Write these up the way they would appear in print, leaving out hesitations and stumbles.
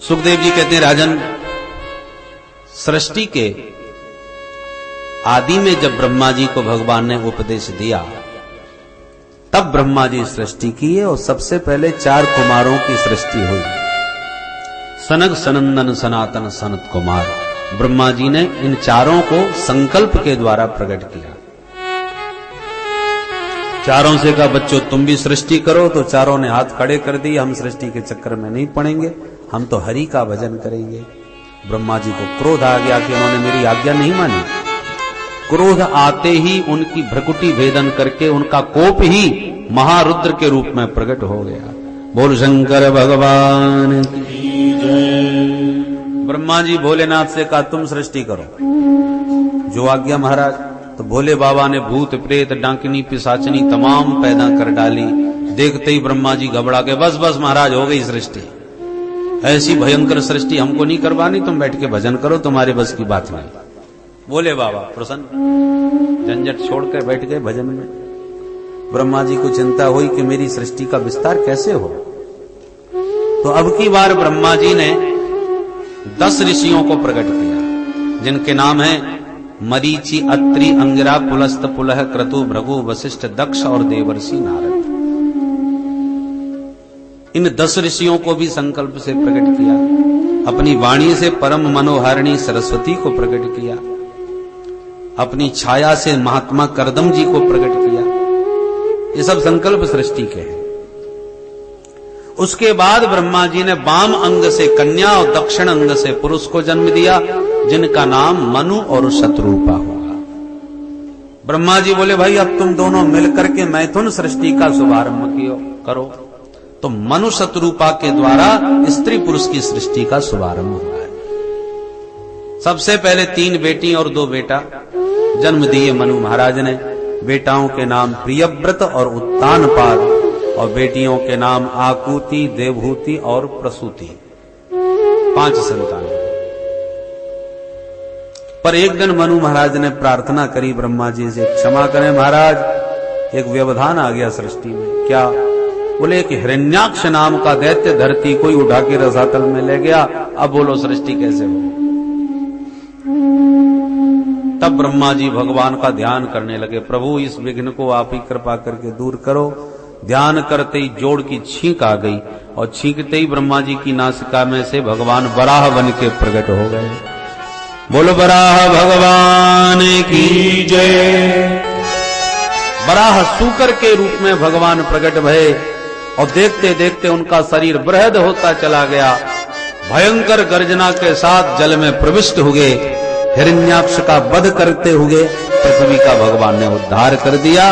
सुखदेव जी कहते हैं, राजन, सृष्टि के आदि में जब ब्रह्मा जी को भगवान ने उपदेश दिया, तब ब्रह्मा जी सृष्टि की है और सबसे पहले 4 कुमारों की सृष्टि हुई। सनक, सनंदन, सनातन, सनत कुमार। ब्रह्मा जी ने इन चारों को संकल्प के द्वारा प्रकट किया। चारों से कहा, बच्चों तुम भी सृष्टि करो, तो चारों ने हाथ खड़े कर दिए, हम सृष्टि के चक्कर में नहीं पड़ेंगे, हम तो हरि का भजन करेंगे। ब्रह्मा जी को क्रोध आ गया कि उन्होंने मेरी आज्ञा नहीं मानी। क्रोध आते ही उनकी भ्रकुटी भेदन करके उनका कोप ही महारुद्र के रूप में प्रकट हो गया। बोल शंकर भगवान की जय। ब्रह्मा जी भोलेनाथ से कहा, तुम सृष्टि करो। जो आज्ञा महाराज। तो भोले बाबा ने भूत प्रेत डांकिनी पिशाचनी तमाम पैदा कर डाली। देखते ही ब्रह्मा जी घबरा के, बस बस महाराज, हो गई सृष्टि। ऐसी भयंकर सृष्टि हमको नहीं करवानी, तुम बैठ के भजन करो, तुम्हारे बस की बात नहीं। बोले बाबा प्रसन्न, झंझट छोड़कर बैठ गए भजन में। ब्रह्मा जी को चिंता हुई कि मेरी सृष्टि का विस्तार कैसे हो। तो अब की बार ब्रह्मा जी ने 10 ऋषियों को प्रकट किया, जिनके नाम हैं मरीचि, अत्रि, अंगिरा, पुलस्त, पुलह, क्रतु, भृगु, वशिष्ठ, दक्ष और देवर्षि नारद। इन 10 ऋषियों को भी संकल्प से प्रकट किया। अपनी वाणी से परम मनोहारिणी सरस्वती को प्रकट किया। अपनी छाया से महात्मा करदम जी को प्रकट किया। ये सब संकल्प सृष्टि के हैं। उसके बाद ब्रह्मा जी ने वाम अंग से कन्या और दक्षिण अंग से पुरुष को जन्म दिया, जिनका नाम मनु और शत्रुपा हुआ। ब्रह्मा जी बोले, भाई अब तुम दोनों मिलकर के मैथुन सृष्टि का शुभारंभ करो। तो मनु शत्रुपा के द्वारा स्त्री पुरुष की सृष्टि का शुभारंभ हुआ है। सबसे पहले 3 बेटी और 2 बेटा जन्म दिए मनु महाराज ने। बेटाओं के नाम प्रियव्रत और उत्तानपाद और बेटियों के नाम आकुति, देवहूति और प्रसूति। 5 संतान। पर एक दिन मनु महाराज ने प्रार्थना करी ब्रह्मा जी से, क्षमा करें महाराज, एक व्यवधान आ गया सृष्टि में। क्या? बोले कि हिरण्याक्ष नाम का दैत्य धरती कोई उठा के रसातल में ले गया। अब बोलो सृष्टि कैसे हो? तब ब्रह्मा जी भगवान का ध्यान करने लगे, प्रभु इस विघ्न को आप ही कृपा करके दूर करो। ध्यान करते ही जोड़ की छींक आ गई और छींकते ही ब्रह्मा जी की नासिका में से भगवान वराह बन के प्रकट हो गए। बोलो वराह भगवान की जय। वराह सूकर के रूप में भगवान प्रकट भये और देखते देखते उनका शरीर बृहद होता चला गया। भयंकर गर्जना के साथ जल में प्रविष्ट हुए। हिरण्याक्ष का वध करते हुए पृथ्वी का भगवान ने उद्धार कर दिया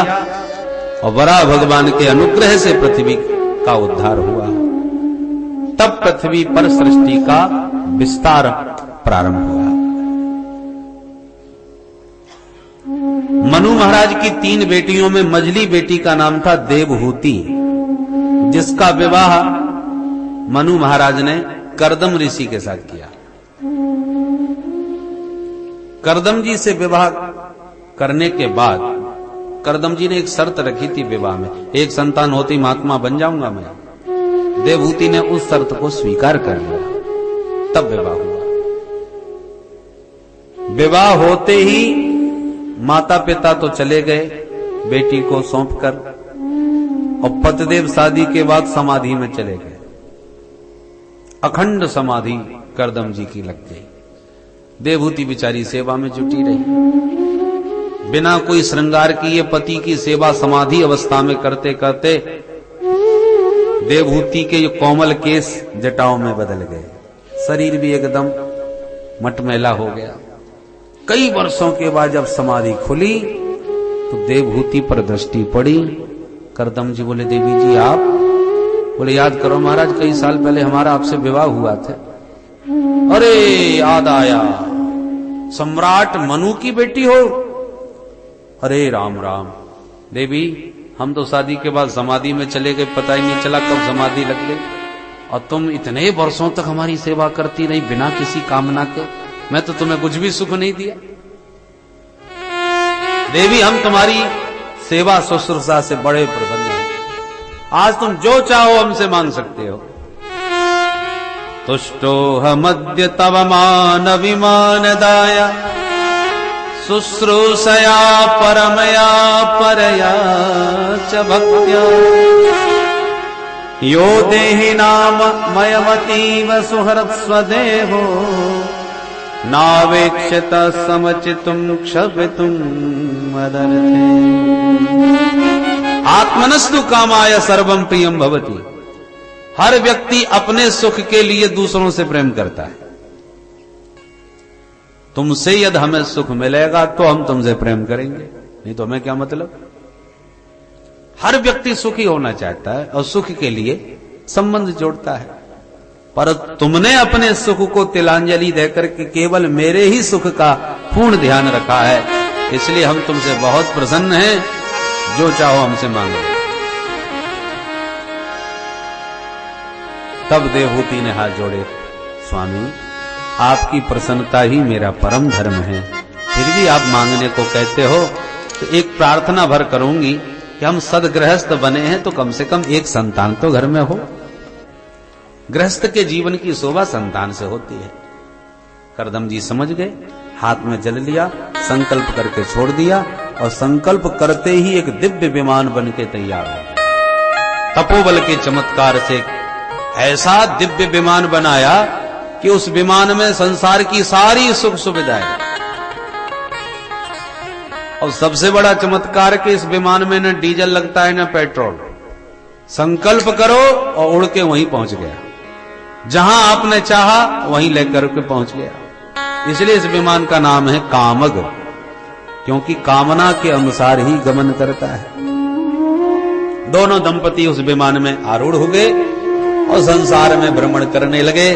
और वराह भगवान के अनुग्रह से पृथ्वी का उद्धार हुआ। तब पृथ्वी पर सृष्टि का विस्तार प्रारंभ हुआ। मनु महाराज की 3 बेटियों में मझली बेटी का नाम था देवहूति, जिसका विवाह मनु महाराज ने करदम ऋषि के साथ किया। करदम जी से विवाह करने के बाद करदम जी ने एक शर्त रखी थी विवाह में, एक संतान होती महात्मा बन जाऊंगा मैं। देवहूति ने उस शर्त को स्वीकार कर लिया, तब विवाह हुआ। विवाह होते ही माता पिता तो चले गए बेटी को सौंपकर, और पतिदेव शादी के बाद समाधि में चले गए। अखंड समाधि करदम जी की लग गई। देवहूति बिचारी सेवा में जुटी रही। बिना कोई श्रृंगार किए पति की सेवा समाधि अवस्था में करते करते देवहूति के जो कोमल केस जटाओं में बदल गए, शरीर भी एकदम मटमैला हो गया। कई वर्षों के बाद जब समाधि खुली तो देवहूति पर दृष्टि पड़ी। करदम जी बोले, देवी जी आप? बोले, याद करो महाराज, कई साल पहले हमारा आपसे विवाह हुआ था। अरे याद आया, सम्राट मनु की बेटी हो? अरे राम राम। देवी हम तो शादी के बाद समाधि में चले गए, पता ही नहीं चला कब समाधि लग गई, और तुम इतने वर्षों तक हमारी सेवा करती रही बिना किसी कामना के। मैं तो तुम्हें कुछ भी सुख नहीं दिया। देवी हम तुम्हारी सेवा शुश्रूषा से बड़े प्रसन्न हैं। आज तुम जो चाहो हमसे मांग सकते हो। तुष्टोऽहमद्य तव मान विमानदाय शुश्रूषया परमया परया च भक्त्या यो देहि नाम मयमतीव सुहृत्स्वदेहो नावेक्षत समचितुं क्षपितुं मदर्थे। आत्मनस्तु कामाय सर्वं प्रियं भवति। हर व्यक्ति अपने सुख के लिए दूसरों से प्रेम करता है। तुमसे यदि हमें सुख मिलेगा तो हम तुमसे प्रेम करेंगे, नहीं तो हमें क्या मतलब। हर व्यक्ति सुखी होना चाहता है और सुख के लिए संबंध जोड़ता है, पर तुमने अपने सुख को तिलांजलि देकर के केवल मेरे ही सुख का पूर्ण ध्यान रखा है, इसलिए हम तुमसे बहुत प्रसन्न हैं। जो चाहो हमसे मांगो। तब देवहूति ने हाथ जोड़े, स्वामी आपकी प्रसन्नता ही मेरा परम धर्म है, फिर भी आप मांगने को कहते हो तो एक प्रार्थना भर करूंगी कि हम सदगृहस्थ बने हैं तो कम से कम एक संतान तो घर में हो। गृहस्थ के जीवन की शोभा संतान से होती है। करदम जी समझ गए, हाथ में जल लिया, संकल्प करके छोड़ दिया और संकल्प करते ही एक दिव्य विमान बन के तैयार हो गया। तपोबल के चमत्कार से ऐसा दिव्य विमान बनाया कि उस विमान में संसार की सारी सुख सुविधाएं, और सबसे बड़ा चमत्कार कि इस विमान में न डीजल लगता है न पेट्रोल। संकल्प करो और उड़ के वहीं पहुंच गया, जहां आपने चाहा वहीं लेकर के पहुंच गया। इसलिए इस विमान का नाम है कामग, क्योंकि कामना के अनुसार ही गमन करता है। दोनों दंपति उस विमान में आरूढ़ हो गए और संसार में भ्रमण करने लगे।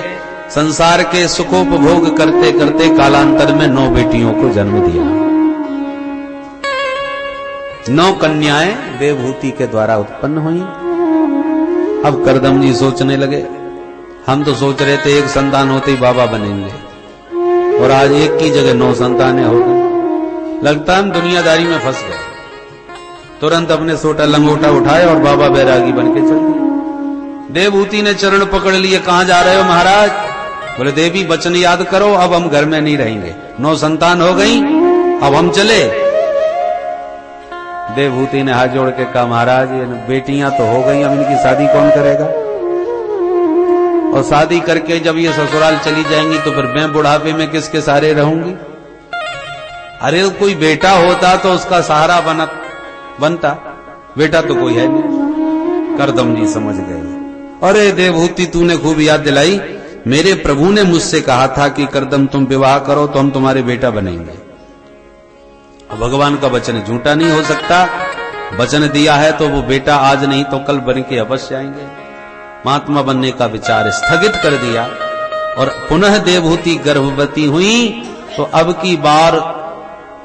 संसार के सुखोपभोग करते करते कालांतर में 9 बेटियों को जन्म दिया। 9 कन्याएं देवहूति के द्वारा उत्पन्न हुई। अब करदम जी सोचने लगे, हम तो सोच रहे थे एक संतान होते ही बाबा बनेंगे, और आज एक की जगह 9 संतानें हो गई। लगता हम दुनियादारी में फंस गए। तुरंत अपने सोटा लंगोटा उठाए और बाबा बैरागी बन के चल दिए। देवहूति ने चरण पकड़ लिए, कहां जा रहे हो महाराज? बोले देवी वचन याद करो, अब हम घर में नहीं रहेंगे, 9 संतान हो गई, अब हम चले। देवहूति ने हाथ जोड़ के कहा, महाराज ये बेटियां तो हो गई, अब इनकी शादी कौन करेगा? और शादी करके जब ये ससुराल चली जाएंगी तो फिर मैं बुढ़ापे में किसके सहारे रहूंगी? अरे कोई बेटा होता तो उसका सहारा बनता, बेटा तो कोई है नहीं। करदम जी समझ गए, अरे देवहूति तूने खूब याद दिलाई, मेरे प्रभु ने मुझसे कहा था कि करदम तुम विवाह करो तो हम तुम्हारे बेटा बनेंगे। भगवान का वचन झूठा नहीं हो सकता, वचन दिया है तो वो बेटा आज नहीं तो कल बन के अवश्य आएंगे। महात्मा बनने का विचार स्थगित कर दिया और पुनः देवहूति गर्भवती हुई तो अब की बार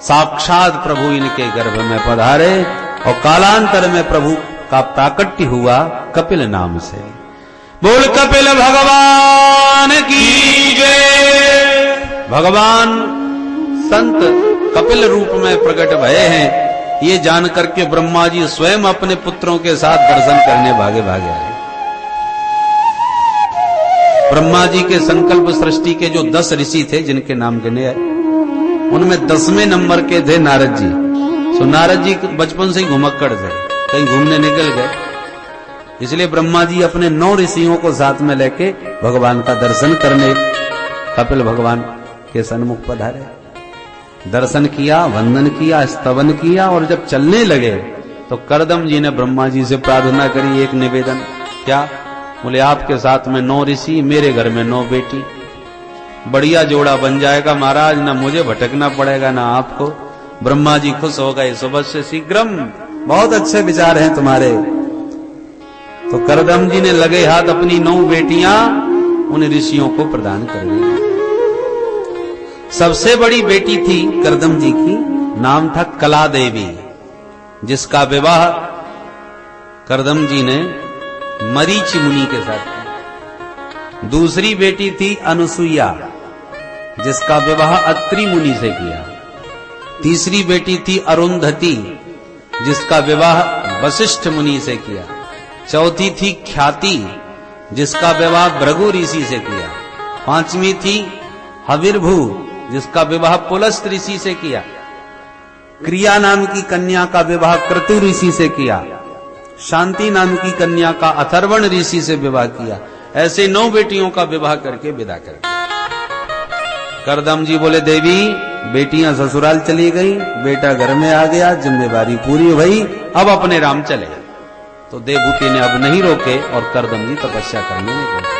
साक्षात प्रभु इनके गर्भ में पधारे और कालांतर में प्रभु का प्राकट्य हुआ कपिल नाम से। बोल कपिल भगवान की जय। भगवान संत कपिल रूप में प्रकट भये हैं, ये जानकर के ब्रह्मा जी स्वयं अपने पुत्रों के साथ दर्शन करने भागे भागे आए। ब्रह्मा जी के संकल्प सृष्टि के जो 10 ऋषि थे जिनके नाम गिने आए, उनमें 10वें नंबर के थे नारद जी। सो नारद जी बचपन से ही घुमक्कड़ थे, कहीं घूमने निकल गए, इसलिए ब्रह्मा जी अपने 9 ऋषियों को साथ में लेके भगवान का दर्शन करने कपिल भगवान के सन्मुख पधारे। दर्शन किया, वंदन किया, स्तवन किया और जब चलने लगे तो करदम जी ने ब्रह्मा जी से प्रार्थना करी, एक निवेदन। क्या? बोले आपके साथ में 9 ऋषि, मेरे घर में 9 बेटी, बढ़िया जोड़ा बन जाएगा महाराज, ना मुझे भटकना पड़ेगा ना आपको। ब्रह्मा जी खुश हो गए, सुबह से शीघ्रम, बहुत अच्छे विचार हैं तुम्हारे। तो करदम जी ने लगे हाथ अपनी 9 बेटियां उन ऋषियों को प्रदान कर दी। सबसे बड़ी बेटी थी करदम जी की, नाम था कला देवी, जिसका विवाह करदम जी ने मरीचि मुनि के साथ किया। दूसरी बेटी थी अनुसुईया, जिसका विवाह अत्रि मुनि से किया। तीसरी बेटी थी अरुंधति, जिसका विवाह वशिष्ठ मुनि से किया। चौथी थी ख्याति, जिसका विवाह भृगु ऋषि से किया। 5वीं थी हविर्भू, जिसका विवाह पुलस्त ऋषि से किया। क्रिया नाम की कन्या का विवाह क्रतु ऋषि से किया। शांति नाम की कन्या का अथर्वण ऋषि से विवाह किया। ऐसे 9 बेटियों का विवाह करके विदा कर दिया। करदम जी बोले, देवी बेटियां ससुराल चली गई, बेटा घर में आ गया, जिम्मेवारी पूरी हुई, अब अपने राम चले। तो देवभूति ने अब नहीं रोके और करदम जी तपस्या करने लगे।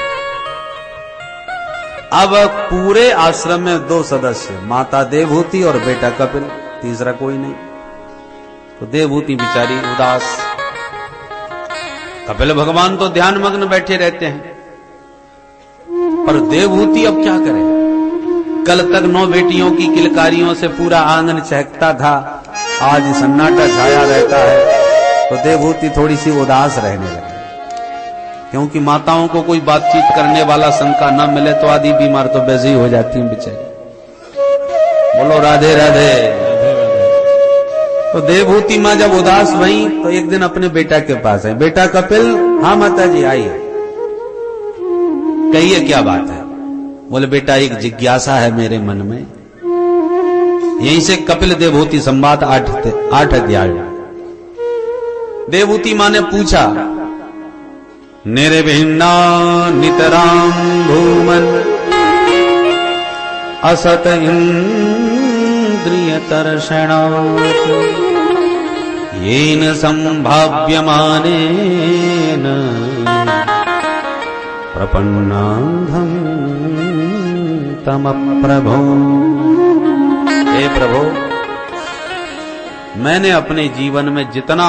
अब पूरे आश्रम में 2 सदस्य, माता देवभूति और बेटा कपिल, तीसरा कोई नहीं। तो देवभूति बिचारी उदास, कपिल भगवान तो ध्यान मग्न बैठे रहते हैं, पर देवभूति अब क्या करे। कल तक 9 बेटियों की किलकारियों से पूरा आंगन चहकता था, आज सन्नाटा छाया रहता है। तो देवभूति थोड़ी सी उदास रहने लगी, क्योंकि माताओं को कोई बातचीत करने वाला शंका न मिले तो आदि बीमार तो वैसे ही हो जाती हैं बेचारी। बोलो राधे राधे। तो देवभूति मां जब उदास हुई तो एक दिन अपने बेटा के पास है, बेटा कपिल। हाँ माता जी आइए, कहिए क्या बात है। बोले, बेटा एक जिज्ञासा है मेरे मन में। यहीं से कपिल देवभूति संवाद 8 अध्याय। देवभूति मां ने पूछा, निर्भिन्ना नितराम भूमन असत इंद्रिय तर्षणात् येन संभाव्यमानेन प्रपन्नांधं तम प्रभो। हे प्रभो, मैंने अपने जीवन में जितना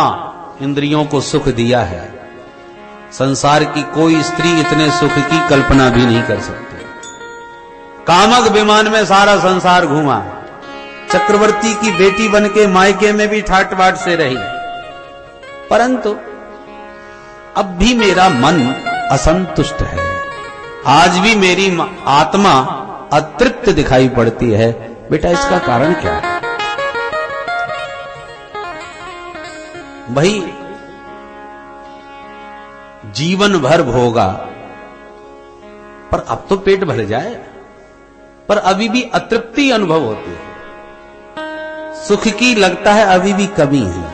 इंद्रियों को सुख दिया है, संसार की कोई स्त्री इतने सुख की कल्पना भी नहीं कर सकती। कामक विमान में सारा संसार घूमा, चक्रवर्ती की बेटी बनके मायके में भी ठाट बाट से रही, परंतु अब भी मेरा मन असंतुष्ट है। आज भी मेरी आत्मा अतृप्त दिखाई पड़ती है। बेटा इसका कारण क्या है? भाई जीवन भर भोगा, पर अब तो पेट भर जाए, पर अभी भी अतृप्ति अनुभव होती है, सुख की लगता है अभी भी कमी है।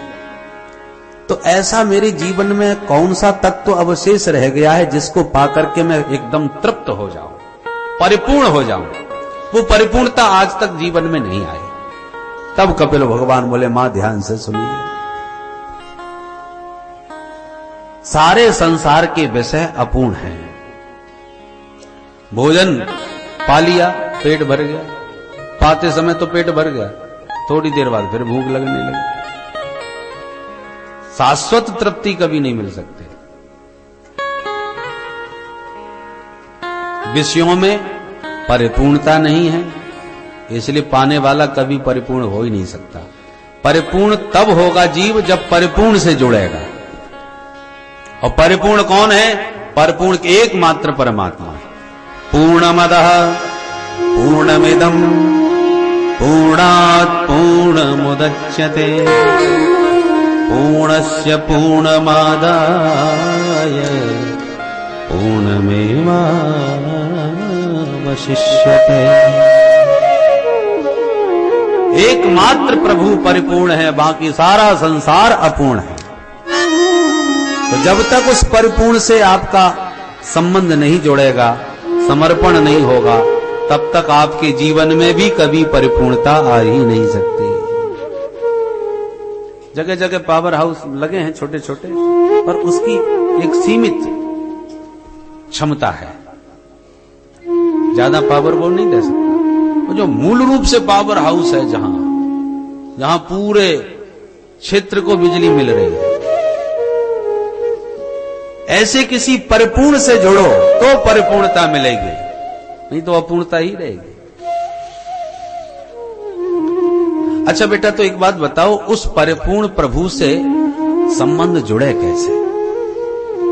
तो ऐसा मेरे जीवन में कौन सा तत्व अवशेष रह गया है जिसको पाकर के मैं एकदम तृप्त हो जाऊं, परिपूर्ण हो जाऊं? वो परिपूर्णता आज तक जीवन में नहीं आई। तब कपिल भगवान बोले, मां ध्यान से सुनिए, सारे संसार के विषय अपूर्ण हैं। भोजन पा लिया, पेट भर गया, पाते समय तो पेट भर गया, थोड़ी देर बाद फिर भूख लगने लगी। शाश्वत तृप्ति कभी नहीं मिल सकती। विषयों में परिपूर्णता नहीं है, इसलिए पाने वाला कभी परिपूर्ण हो ही नहीं सकता। परिपूर्ण तब होगा जीव जब परिपूर्ण से जुड़ेगा। और परिपूर्ण कौन है? परिपूर्ण एकमात्र परमात्मा। पूर्णमदः पूर्णमिदं पूर्णात् पूर्णमुदच्यते पूर्णस्य पूर्णमादाय पूर्णमेवावशिष्यते। एकमात्र प्रभु परिपूर्ण है, बाकी सारा संसार अपूर्ण है। तो जब तक उस परिपूर्ण से आपका संबंध नहीं जुड़ेगा, समर्पण नहीं होगा, तब तक आपके जीवन में भी कभी परिपूर्णता आ ही नहीं सकती। जगह जगह पावर हाउस लगे हैं छोटे छोटे, पर उसकी एक सीमित क्षमता है, ज्यादा पावर वो नहीं दे सकता। वो जो मूल रूप से पावर हाउस है, जहां पूरे क्षेत्र को बिजली मिल रही है, ऐसे किसी परिपूर्ण से जुड़ो तो परिपूर्णता मिलेगी, नहीं तो अपूर्णता ही रहेगी। अच्छा बेटा, तो एक बात बताओ, उस परिपूर्ण प्रभु से संबंध जुड़े कैसे?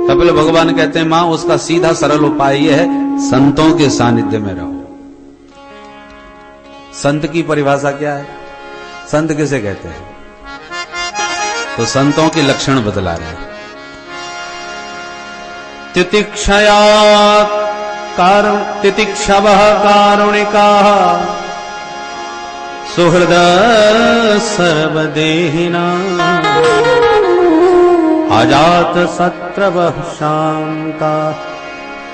कपिल भगवान कहते हैं, मां उसका सीधा सरल उपाय यह है, संतों के सानिध्य में रहो। संत की परिभाषा क्या है? संत किसे कहते हैं? तो संतों के लक्षण बतला रहे हैं। तितिक्षया तितिक्षवः कारुणिकाः सुहृद सर्वदेहिनाम् अजात शत्रवः शान्ता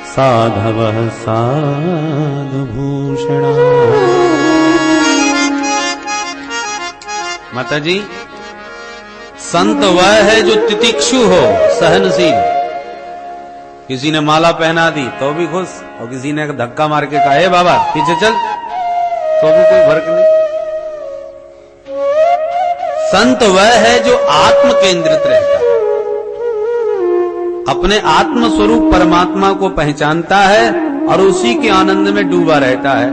साधवः साधुभूषणा। माता जी, संत वह है जो तितिक्षु हो, सहनशील। किसी ने माला पहना दी तो भी खुश, और किसी ने धक्का मार के कहा हे बाबा पीछे चल, तो भी कोई फर्क नहीं। संत वह है जो आत्म केंद्रित रहता है, अपने आत्म स्वरूप परमात्मा को पहचानता है और उसी के आनंद में डूबा रहता है।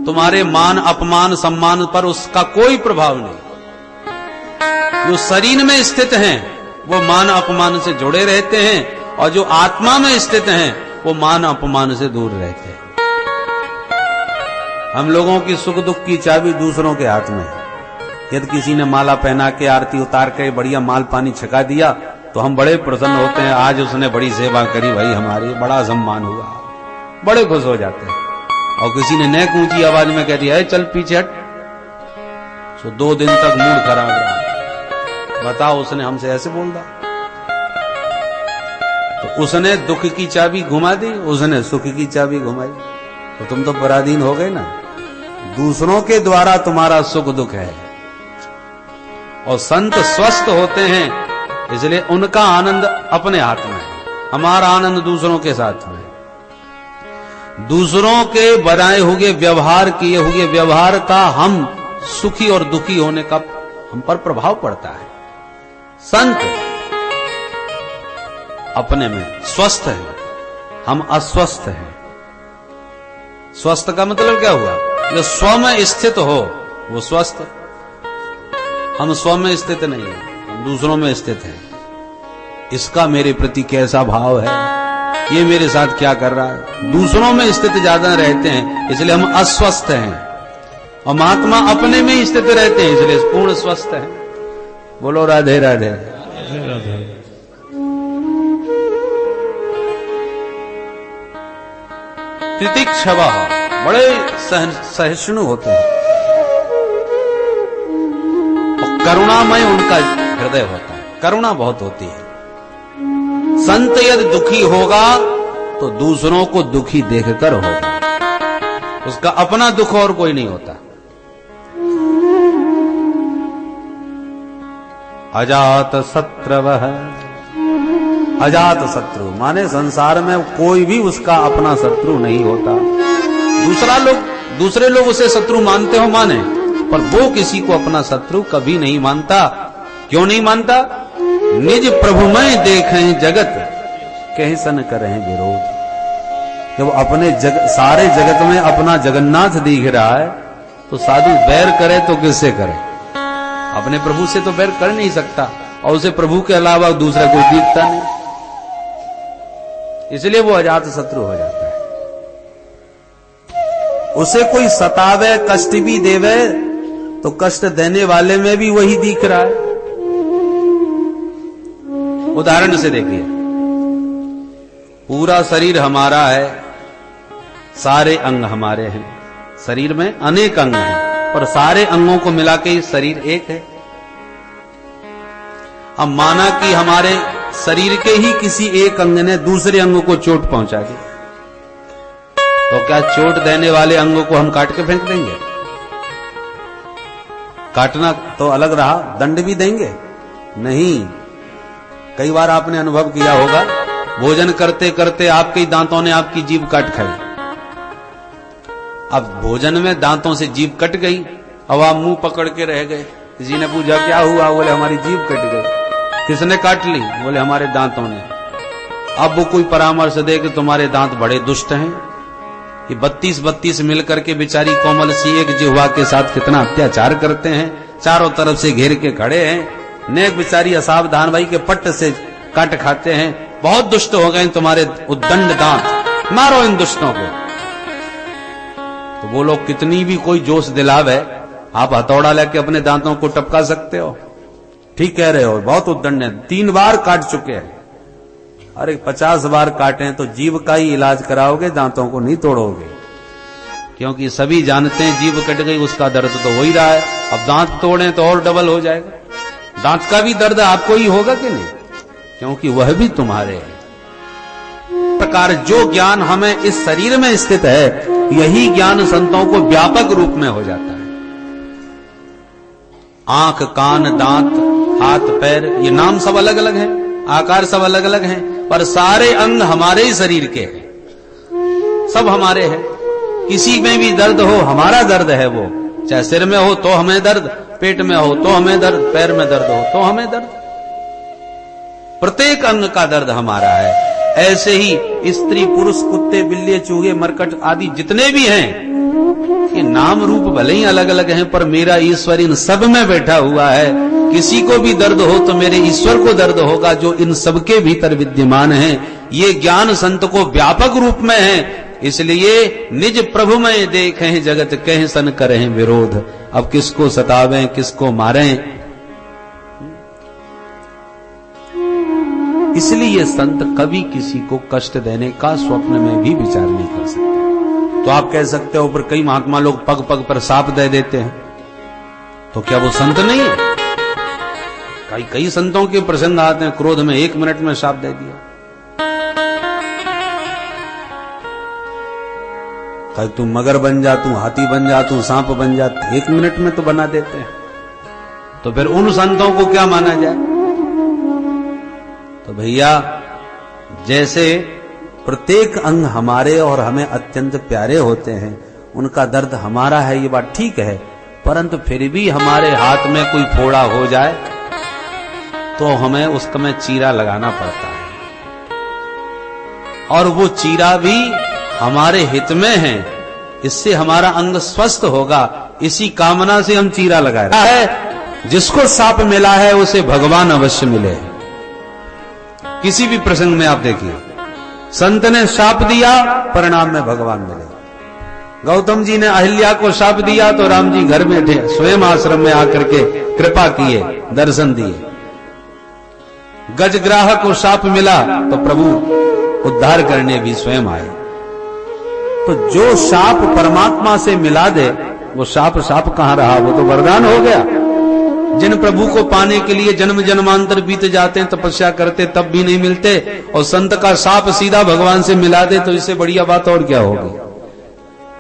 तुम्हारे मान अपमान सम्मान पर उसका कोई प्रभाव नहीं। जो शरीर में स्थित हैं वो मान अपमान से जुड़े रहते हैं, और जो आत्मा में स्थित हैं वो मान अपमान से दूर रहते हैं। हम लोगों की सुख दुख की चाबी दूसरों के हाथ में है। यदि किसी ने माला पहना के आरती उतार के बढ़िया माल पानी छका दिया तो हम बड़े प्रसन्न होते हैं, आज उसने बड़ी सेवा करी भाई, हमारी बड़ा सम्मान हुआ, बड़े खुश हो जाते हैं। और किसी ने नेक ऊंची आवाज में कह दिया चल पीछे हट, तो 2 दिन तक मूड खराब रहा। बताओ उसने हमसे ऐसे बोल रहा, तो उसने दुख की चाबी घुमा दी, उसने सुख की चाबी घुमाई, तो तुम तो पराधीन हो गए ना। दूसरों के द्वारा तुम्हारा सुख दुख है। और संत स्वस्थ होते हैं इसलिए उनका आनंद अपने हाथ में है, हमारा आनंद दूसरों के साथ में। दूसरों के बनाए हुए व्यवहार किए हुए व्यवहार का हम सुखी और दुखी होने का हम पर प्रभाव पड़ता है। संत अपने में स्वस्थ है, हम अस्वस्थ हैं। स्वस्थ का मतलब क्या हुआ? जो स्व में स्थित हो वो स्वस्थ। हम स्व में स्थित नहीं है, हम दूसरों में स्थित हैं। इसका मेरे प्रति कैसा भाव है, ये मेरे साथ क्या कर रहा है। दूसरों में स्थित ज्यादा रहते हैं इसलिए हम अस्वस्थ हैं, और महात्मा अपने में ही स्थित रहते हैं इसलिए पूर्ण स्वस्थ हैं। बोलो राधे राधे राधे। तितिक्षवः बड़े सहिष्णु होते हैं, और करुणामय उनका हृदय होता है, करुणा बहुत होती है। संत यदि दुखी होगा तो दूसरों को दुखी देखकर होगा, उसका अपना दुख और कोई नहीं होता। अजात शत्रवः, अजात शत्रु माने संसार में कोई भी उसका अपना शत्रु नहीं होता। दूसरे लोग उसे शत्रु मानते हो माने, पर वो किसी को अपना शत्रु कभी नहीं मानता। क्यों नहीं मानता? निज प्रभुमय देखें जगत कहीं सन करें विरोध। जब अपने सारे जगत में अपना जगन्नाथ दिख रहा है तो साधु बैर करे तो किससे करे? अपने प्रभु से तो बैर कर नहीं सकता, और उसे प्रभु के अलावा दूसरा कोई दिखता नहीं, इसलिए वो अजात शत्रु हो जाता है। उसे कोई सतावे कष्ट भी देवे तो कष्ट देने वाले में भी वही दिख रहा है। उदाहरण से देखिए, पूरा शरीर हमारा है, सारे अंग हमारे हैं। शरीर में अनेक अंग हैं, पर सारे अंगों को मिला के शरीर एक है। अब माना कि हमारे शरीर के ही किसी एक अंग ने दूसरे अंग को चोट पहुंचा दी, तो क्या चोट देने वाले अंगों को हम काट के फेंक देंगे? काटना तो अलग रहा, दंड भी देंगे? नहीं। कई बार आपने अनुभव किया होगा, भोजन करते करते आपके ही दांतों ने आपकी जीभ काट खाई। अब भोजन में दांतों से जीभ कट गई, अब आप मुंह पकड़ के रह गए। किसी ने पूछा क्या हुआ? बोले हमारी जीभ कट गई। किसने काट ली? बोले हमारे दांतों ने। अब वो कोई परामर्श दे कि तुम्हारे दांत बड़े दुष्ट हैं, ये 32 मिलकर के बेचारी कोमल सी एक जिह्वा के साथ कितना अत्याचार करते हैं, चारों तरफ से घेर के खड़े हैं, नेक बेचारी असावधान भाई के पट्ट से काट खाते हैं, बहुत दुष्ट हो गए तुम्हारे उद्दंड दांत, मारो इन दुष्टों को। तो वो लोग कितनी भी कोई जोश दिलावे, आप हथौड़ा लेके अपने दांतों को टपका सकते हो? ठीक कह रहे हो, बहुत उद्दंड है, 3 बार काट चुके हैं। अरे 50 बार काटें तो जीभ का ही इलाज कराओगे, दांतों को नहीं तोड़ोगे, क्योंकि सभी जानते हैं जीभ कट गई उसका दर्द तो हो ही रहा है, अब दांत तोड़ें तो और डबल हो जाएगा। दांत का भी दर्द आपको ही होगा कि नहीं, क्योंकि वह भी तुम्हारे है। प्रकार जो ज्ञान हमें इस शरीर में स्थित है, यही ज्ञान संतों को व्यापक रूप में हो जाता है। आंख, कान, दांत, हाथ, पैर, ये नाम सब अलग अलग हैं, आकार सब अलग अलग हैं, पर सारे अंग हमारे ही शरीर के हैं, सब हमारे हैं। किसी में भी दर्द हो, हमारा दर्द है वो, चाहे सिर में हो तो हमें दर्द, पेट में हो तो हमें दर्द, पैर में दर्द हो तो हमें दर्द, प्रत्येक अंग का दर्द हमारा है। ऐसे ही स्त्री, पुरुष, कुत्ते, बिल्ली, चूहे, मरकट आदि जितने भी हैं, ये नाम रूप भले ही अलग अलग हैं, पर मेरा ईश्वर इन सब में बैठा हुआ है। किसी को भी दर्द हो तो मेरे ईश्वर को दर्द होगा, जो इन सबके भीतर विद्यमान है। ये ज्ञान संत को व्यापक रूप में है, इसलिए निज प्रभु में देखें जगत कह सन करें विरोध। अब किसको सतावें, किसको मारें, इसलिए संत कभी किसी को कष्ट देने का स्वप्न में भी विचार नहीं कर सकते। तो आप कह सकते हो पर कई महात्मा लोग पग पग पर सांप दे देते हैं, तो क्या वो संत नहीं है? कई संतों के प्रसंग आते हैं, क्रोध में 1 मिनट में सांप दे दिया। कहीं तू मगर बन जा, तू हाथी बन जा, तू सांप बन जा, 1 मिनट में तो बना देते हैं। तो फिर उन संतों को क्या माना जाए? तो भैया, जैसे प्रत्येक अंग हमारे और हमें अत्यंत प्यारे होते हैं, उनका दर्द हमारा है, ये बात ठीक है, परंतु फिर भी हमारे हाथ में कोई फोड़ा हो जाए तो हमें उसका में चीरा लगाना पड़ता है, और वो चीरा भी हमारे हित में है, इससे हमारा अंग स्वस्थ होगा, इसी कामना से हम चीरा लगाए है। जिसको सांप मिला है उसे भगवान अवश्य मिले। किसी भी प्रसंग में आप देखिए, संत ने शाप दिया, परिणाम में भगवान मिले। गौतम जी ने अहिल्या को शाप दिया तो राम जी घर बैठे स्वयं आश्रम में आकर के कृपा किए, दर्शन दिए। गजग्राह को शाप मिला तो प्रभु उद्धार करने भी स्वयं आए। तो जो शाप परमात्मा से मिला दे, वो शाप कहां रहा, वो तो वरदान हो गया। जिन प्रभु को पाने के लिए जन्म जन्मांतर बीत जाते हैं, तपस्या करते तब भी नहीं मिलते, और संत का शाप सीधा भगवान से मिला दे तो इससे बढ़िया बात और क्या होगी।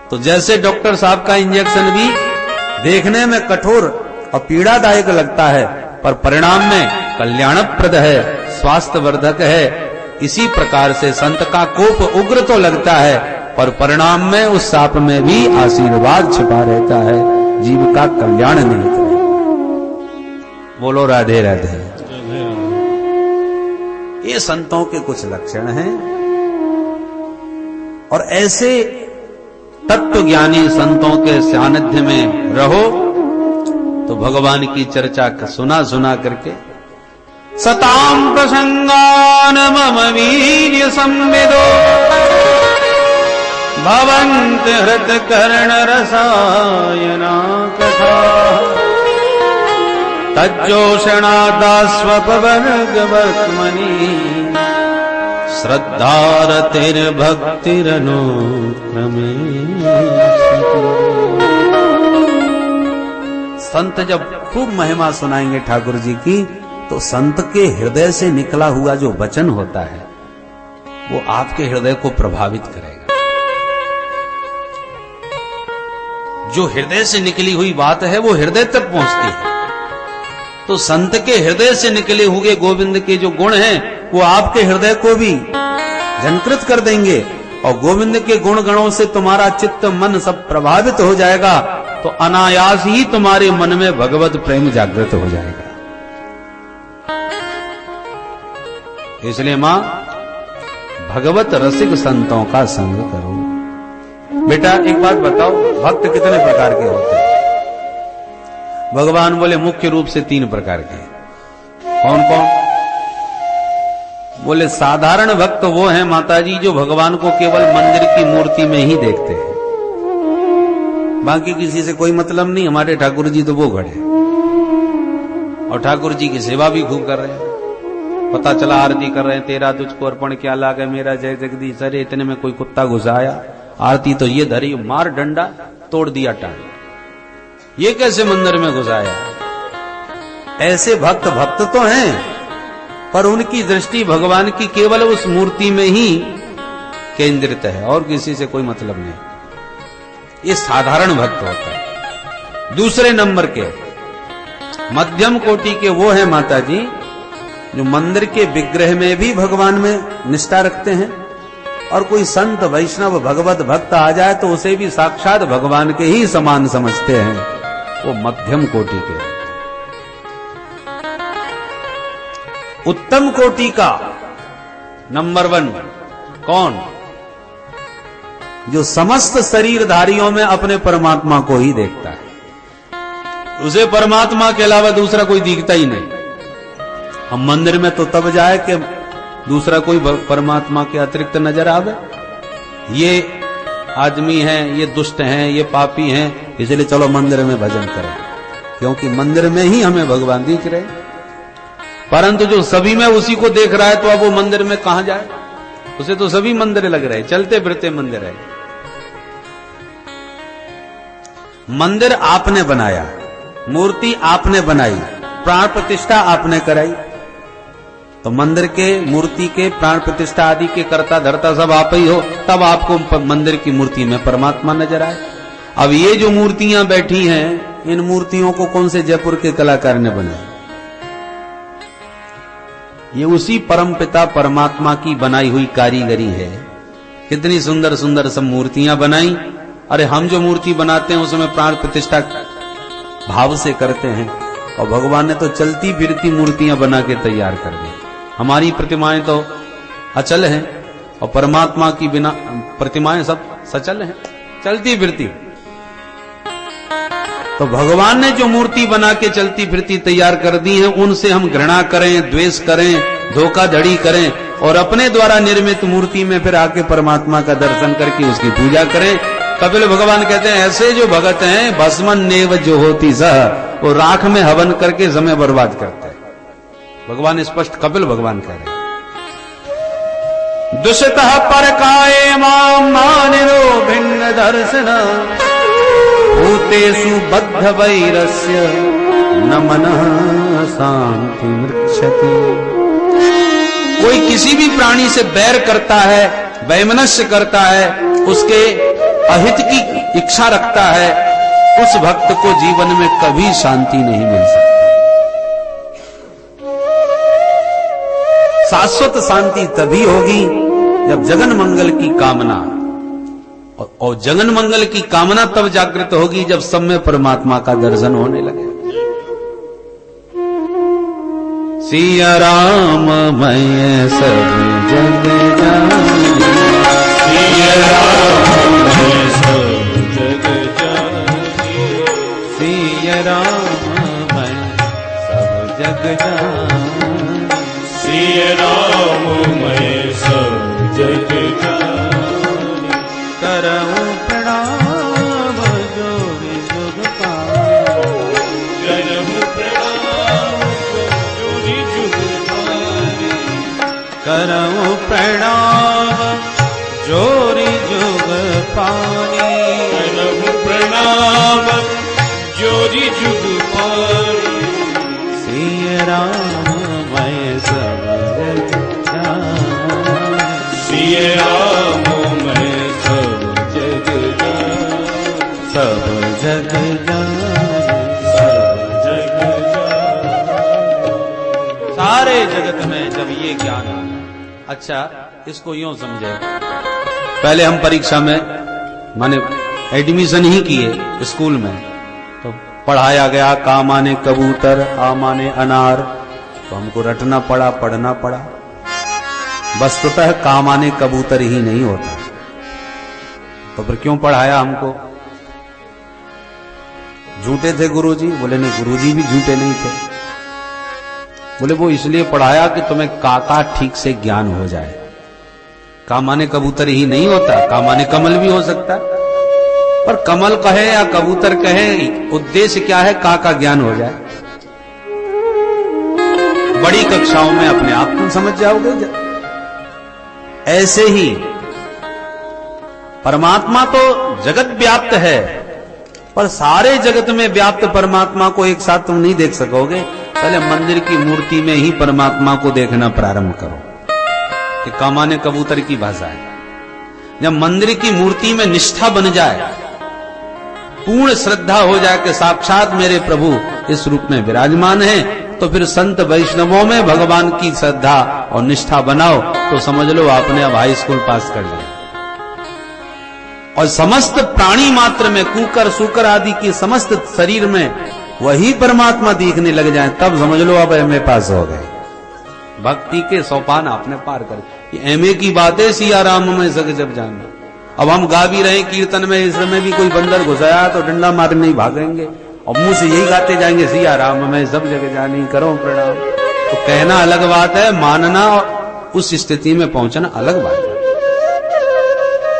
तो जैसे डॉक्टर साहब का इंजेक्शन भी देखने में कठोर और पीड़ादायक लगता है, पर परिणाम में कल्याणप्रद है, स्वास्थ्यवर्धक है, इसी प्रकार से संत का कोप उग्र तो लगता है, पर परिणाम में उस शाप में भी आशीर्वाद छिपा रहता है, जीव का कल्याण निहित है। बोलो राधे राधे। ये संतों के कुछ लक्षण हैं, और ऐसे तत्वज्ञानी संतों के सानिध्य में रहो तो भगवान की चर्चा सुना सुना करके सताम प्रसंगान मम वीर्य संविदो भवन्त हृत कर्ण रसायना कथा तज्जोषणादास्वपवर्गवत्मनि श्रद्धारतिर्भक्तिरनुक्रमे। संत जब खूब महिमा सुनाएंगे ठाकुर जी की, तो संत के हृदय से निकला हुआ जो वचन होता है वो आपके हृदय को प्रभावित करेगा। जो हृदय से निकली हुई बात है वो हृदय तक पहुंचती है। तो संत के हृदय से निकले हुए गोविंद के जो गुण हैं वो आपके हृदय को भी झंकृत कर देंगे, और गोविंद के गुण गणों से तुम्हारा चित्त मन सब प्रभावित हो जाएगा, तो अनायास ही तुम्हारे मन में भगवत प्रेम जागृत हो जाएगा। इसलिए मां, भगवत रसिक संतों का संग करो। बेटा एक बात बताओ, भक्त कितने प्रकार के होते हैं? भगवान बोले मुख्य रूप से 3 प्रकार के। कौन कौन? बोले साधारण भक्त वो हैं माताजी जो भगवान को केवल मंदिर की मूर्ति में ही देखते हैं, बाकी किसी से कोई मतलब नहीं, हमारे ठाकुर जी तो वो खड़े और ठाकुर जी की सेवा भी खूब कर रहे हैं, पता चला आरती कर रहे हैं, तेरा तुझको अर्पण क्या लागे मेरा जय जगदीश। अरे इतने में कोई कुत्ता घुस आया, आरती तो ये धरी, मार डंडा, तोड़ दिया टांग। ये कैसे मंदिर में घुस आया? ऐसे भक्त भक्त तो हैं, पर उनकी दृष्टि भगवान की केवल उस मूर्ति में ही केंद्रित है और किसी से कोई मतलब नहीं। ये साधारण भक्त होता है। दूसरे नंबर के मध्यम कोटि के वो है माता जी जो मंदिर के विग्रह में भी भगवान में निष्ठा रखते हैं, और कोई संत वैष्णव भगवत भक्त आ जाए तो उसे भी साक्षात भगवान के ही समान समझते हैं। वो मध्यम कोटि के। उत्तम कोटि का नंबर 1 कौन? जो समस्त शरीरधारियों में अपने परमात्मा को ही देखता है, उसे परमात्मा के अलावा दूसरा कोई दिखता ही नहीं। हम मंदिर में तो तब जाए कि दूसरा कोई परमात्मा के अतिरिक्त नजर आवे। ये आदमी हैं, ये दुष्ट हैं, ये पापी हैं, इसलिए चलो मंदिर में भजन करें, क्योंकि मंदिर में ही हमें भगवान दिख रहे। परंतु जो सभी में उसी को देख रहा है तो अब वो मंदिर में कहां जाए? उसे तो सभी मंदिर लग रहे, चलते फिरते मंदिर है। मंदिर आपने बनाया, मूर्ति आपने बनाई, प्राण प्रतिष्ठा आपने कराई, तो मंदिर के मूर्ति के प्राण प्रतिष्ठा आदि के कर्ता धर्ता सब आप ही हो, तब आपको मंदिर की मूर्ति में परमात्मा नजर आए। अब ये जो मूर्तियां बैठी हैं, इन मूर्तियों को कौन से जयपुर के कलाकार ने बनाया? ये उसी परमपिता परमात्मा की बनाई हुई कारीगरी है। कितनी सुंदर सुंदर सब मूर्तियां बनाई। अरे हम जो मूर्ति बनाते हैं उसमें प्राण प्रतिष्ठा भाव से करते हैं, और भगवान ने तो चलती फिरती मूर्तियां बना के तैयार कर दी। हमारी प्रतिमाएं तो अचल हैं, और परमात्मा की बिना प्रतिमाएं सब सचल हैं, चलती फिरती। तो भगवान ने जो मूर्ति बना के चलती फिरती तैयार कर दी है, उनसे हम घृणा करें, द्वेष करें, धोखाधड़ी करें, और अपने द्वारा निर्मित मूर्ति में फिर आके परमात्मा का दर्शन करके उसकी पूजा करें। कपिल भगवान कहते हैं ऐसे जो भगत हैं भस्मन नेव जो होती सह, वो राख में हवन करके समय बर्बाद करते हैं। भगवान स्पष्ट कपिल भगवान कह रहे हैं, दुष्टः परकाये मां मानिनो भिन्न दर्शन भूतेषु बद्ध वैरस्य न मनः शांति मृक्षति। कोई किसी भी प्राणी से बैर करता है, वैमनस्य करता है, उसके अहित की इच्छा रखता है, उस भक्त को जीवन में कभी शांति नहीं मिल सकती। शाश्वत शांति तभी होगी जब जगन मंगल की कामना, और जगन मंगल की कामना तब जागृत होगी जब सब में परमात्मा का दर्शन होने लगे। सिया राम मैं सब जग जानी, सिया राम मैं सब जग जानी, सिया राम मैं सब जग जानी, सिया राम मैं सब जग जानी। करऊं प्रणाम जोड़ी जुग पानी, करऊं प्रणाम जोड़ी जुग पानी, करऊं प्रणाम जोड़ी जुग पानी, करऊं प्रणाम जोड़ी जुग पानी। सिया राम मैं सब जग जानी, सिया राम सब जग जानी, सब जग जानी। सारे जगत में जब ये ज्ञान आया, अच्छा इसको यूं समझे, पहले हम परीक्षा में माने एडमिशन ही किए स्कूल में, तो पढ़ाया गया का माने कबूतर, आ माने अनार, तो हमको रटना पड़ा, पढ़ना पड़ा। वस्तुतः का माने कबूतर ही नहीं होता, तो फिर क्यों पढ़ाया हमको? झूठे थे गुरुजी? बोले नहीं, गुरुजी भी झूठे नहीं थे। बोले वो इसलिए पढ़ाया कि तुम्हें काका ठीक से ज्ञान हो जाए। का माने कबूतर ही नहीं होता, का माने कमल भी हो सकता, पर कमल कहे या कबूतर कहे, उद्देश्य क्या है? का ज्ञान हो जाए। बड़ी कक्षाओं में अपने आप को तुम समझ जाओगे। ऐसे ही परमात्मा तो जगत व्याप्त है, पर सारे जगत में व्याप्त परमात्मा को एक साथ तुम नहीं देख सकोगे। पहले मंदिर की मूर्ति में ही परमात्मा को देखना प्रारंभ करो। ये कामाने कबूतर की भाषा है। जब मंदिर की मूर्ति में निष्ठा बन जाए, पूर्ण श्रद्धा हो जाए कि साक्षात मेरे प्रभु इस रूप में विराजमान है, तो फिर संत वैष्णवों में भगवान की श्रद्धा और निष्ठा बनाओ तो समझ लो आपने अब हाई स्कूल पास कर लिया। और समस्त प्राणी मात्र में, कुकर सुकर आदि की समस्त शरीर में वही परमात्मा दिखने लग जाए, तब समझ लो अब एमए पास हो गए। भक्ति के सोपान आपने पार कर। एमए की बातें सिया राम में सक जब जाने। अब हम गा भी रहे कीर्तन में, इस समय भी कोई बंदर घुसाया तो डंडा मारने ही भागेंगे और मुंह से यही गाते जाएंगे, सिया राम में सब जगह जानी करो प्रणाम। तो कहना अलग बात है, मानना और उस स्थिति में पहुंचना अलग बात है।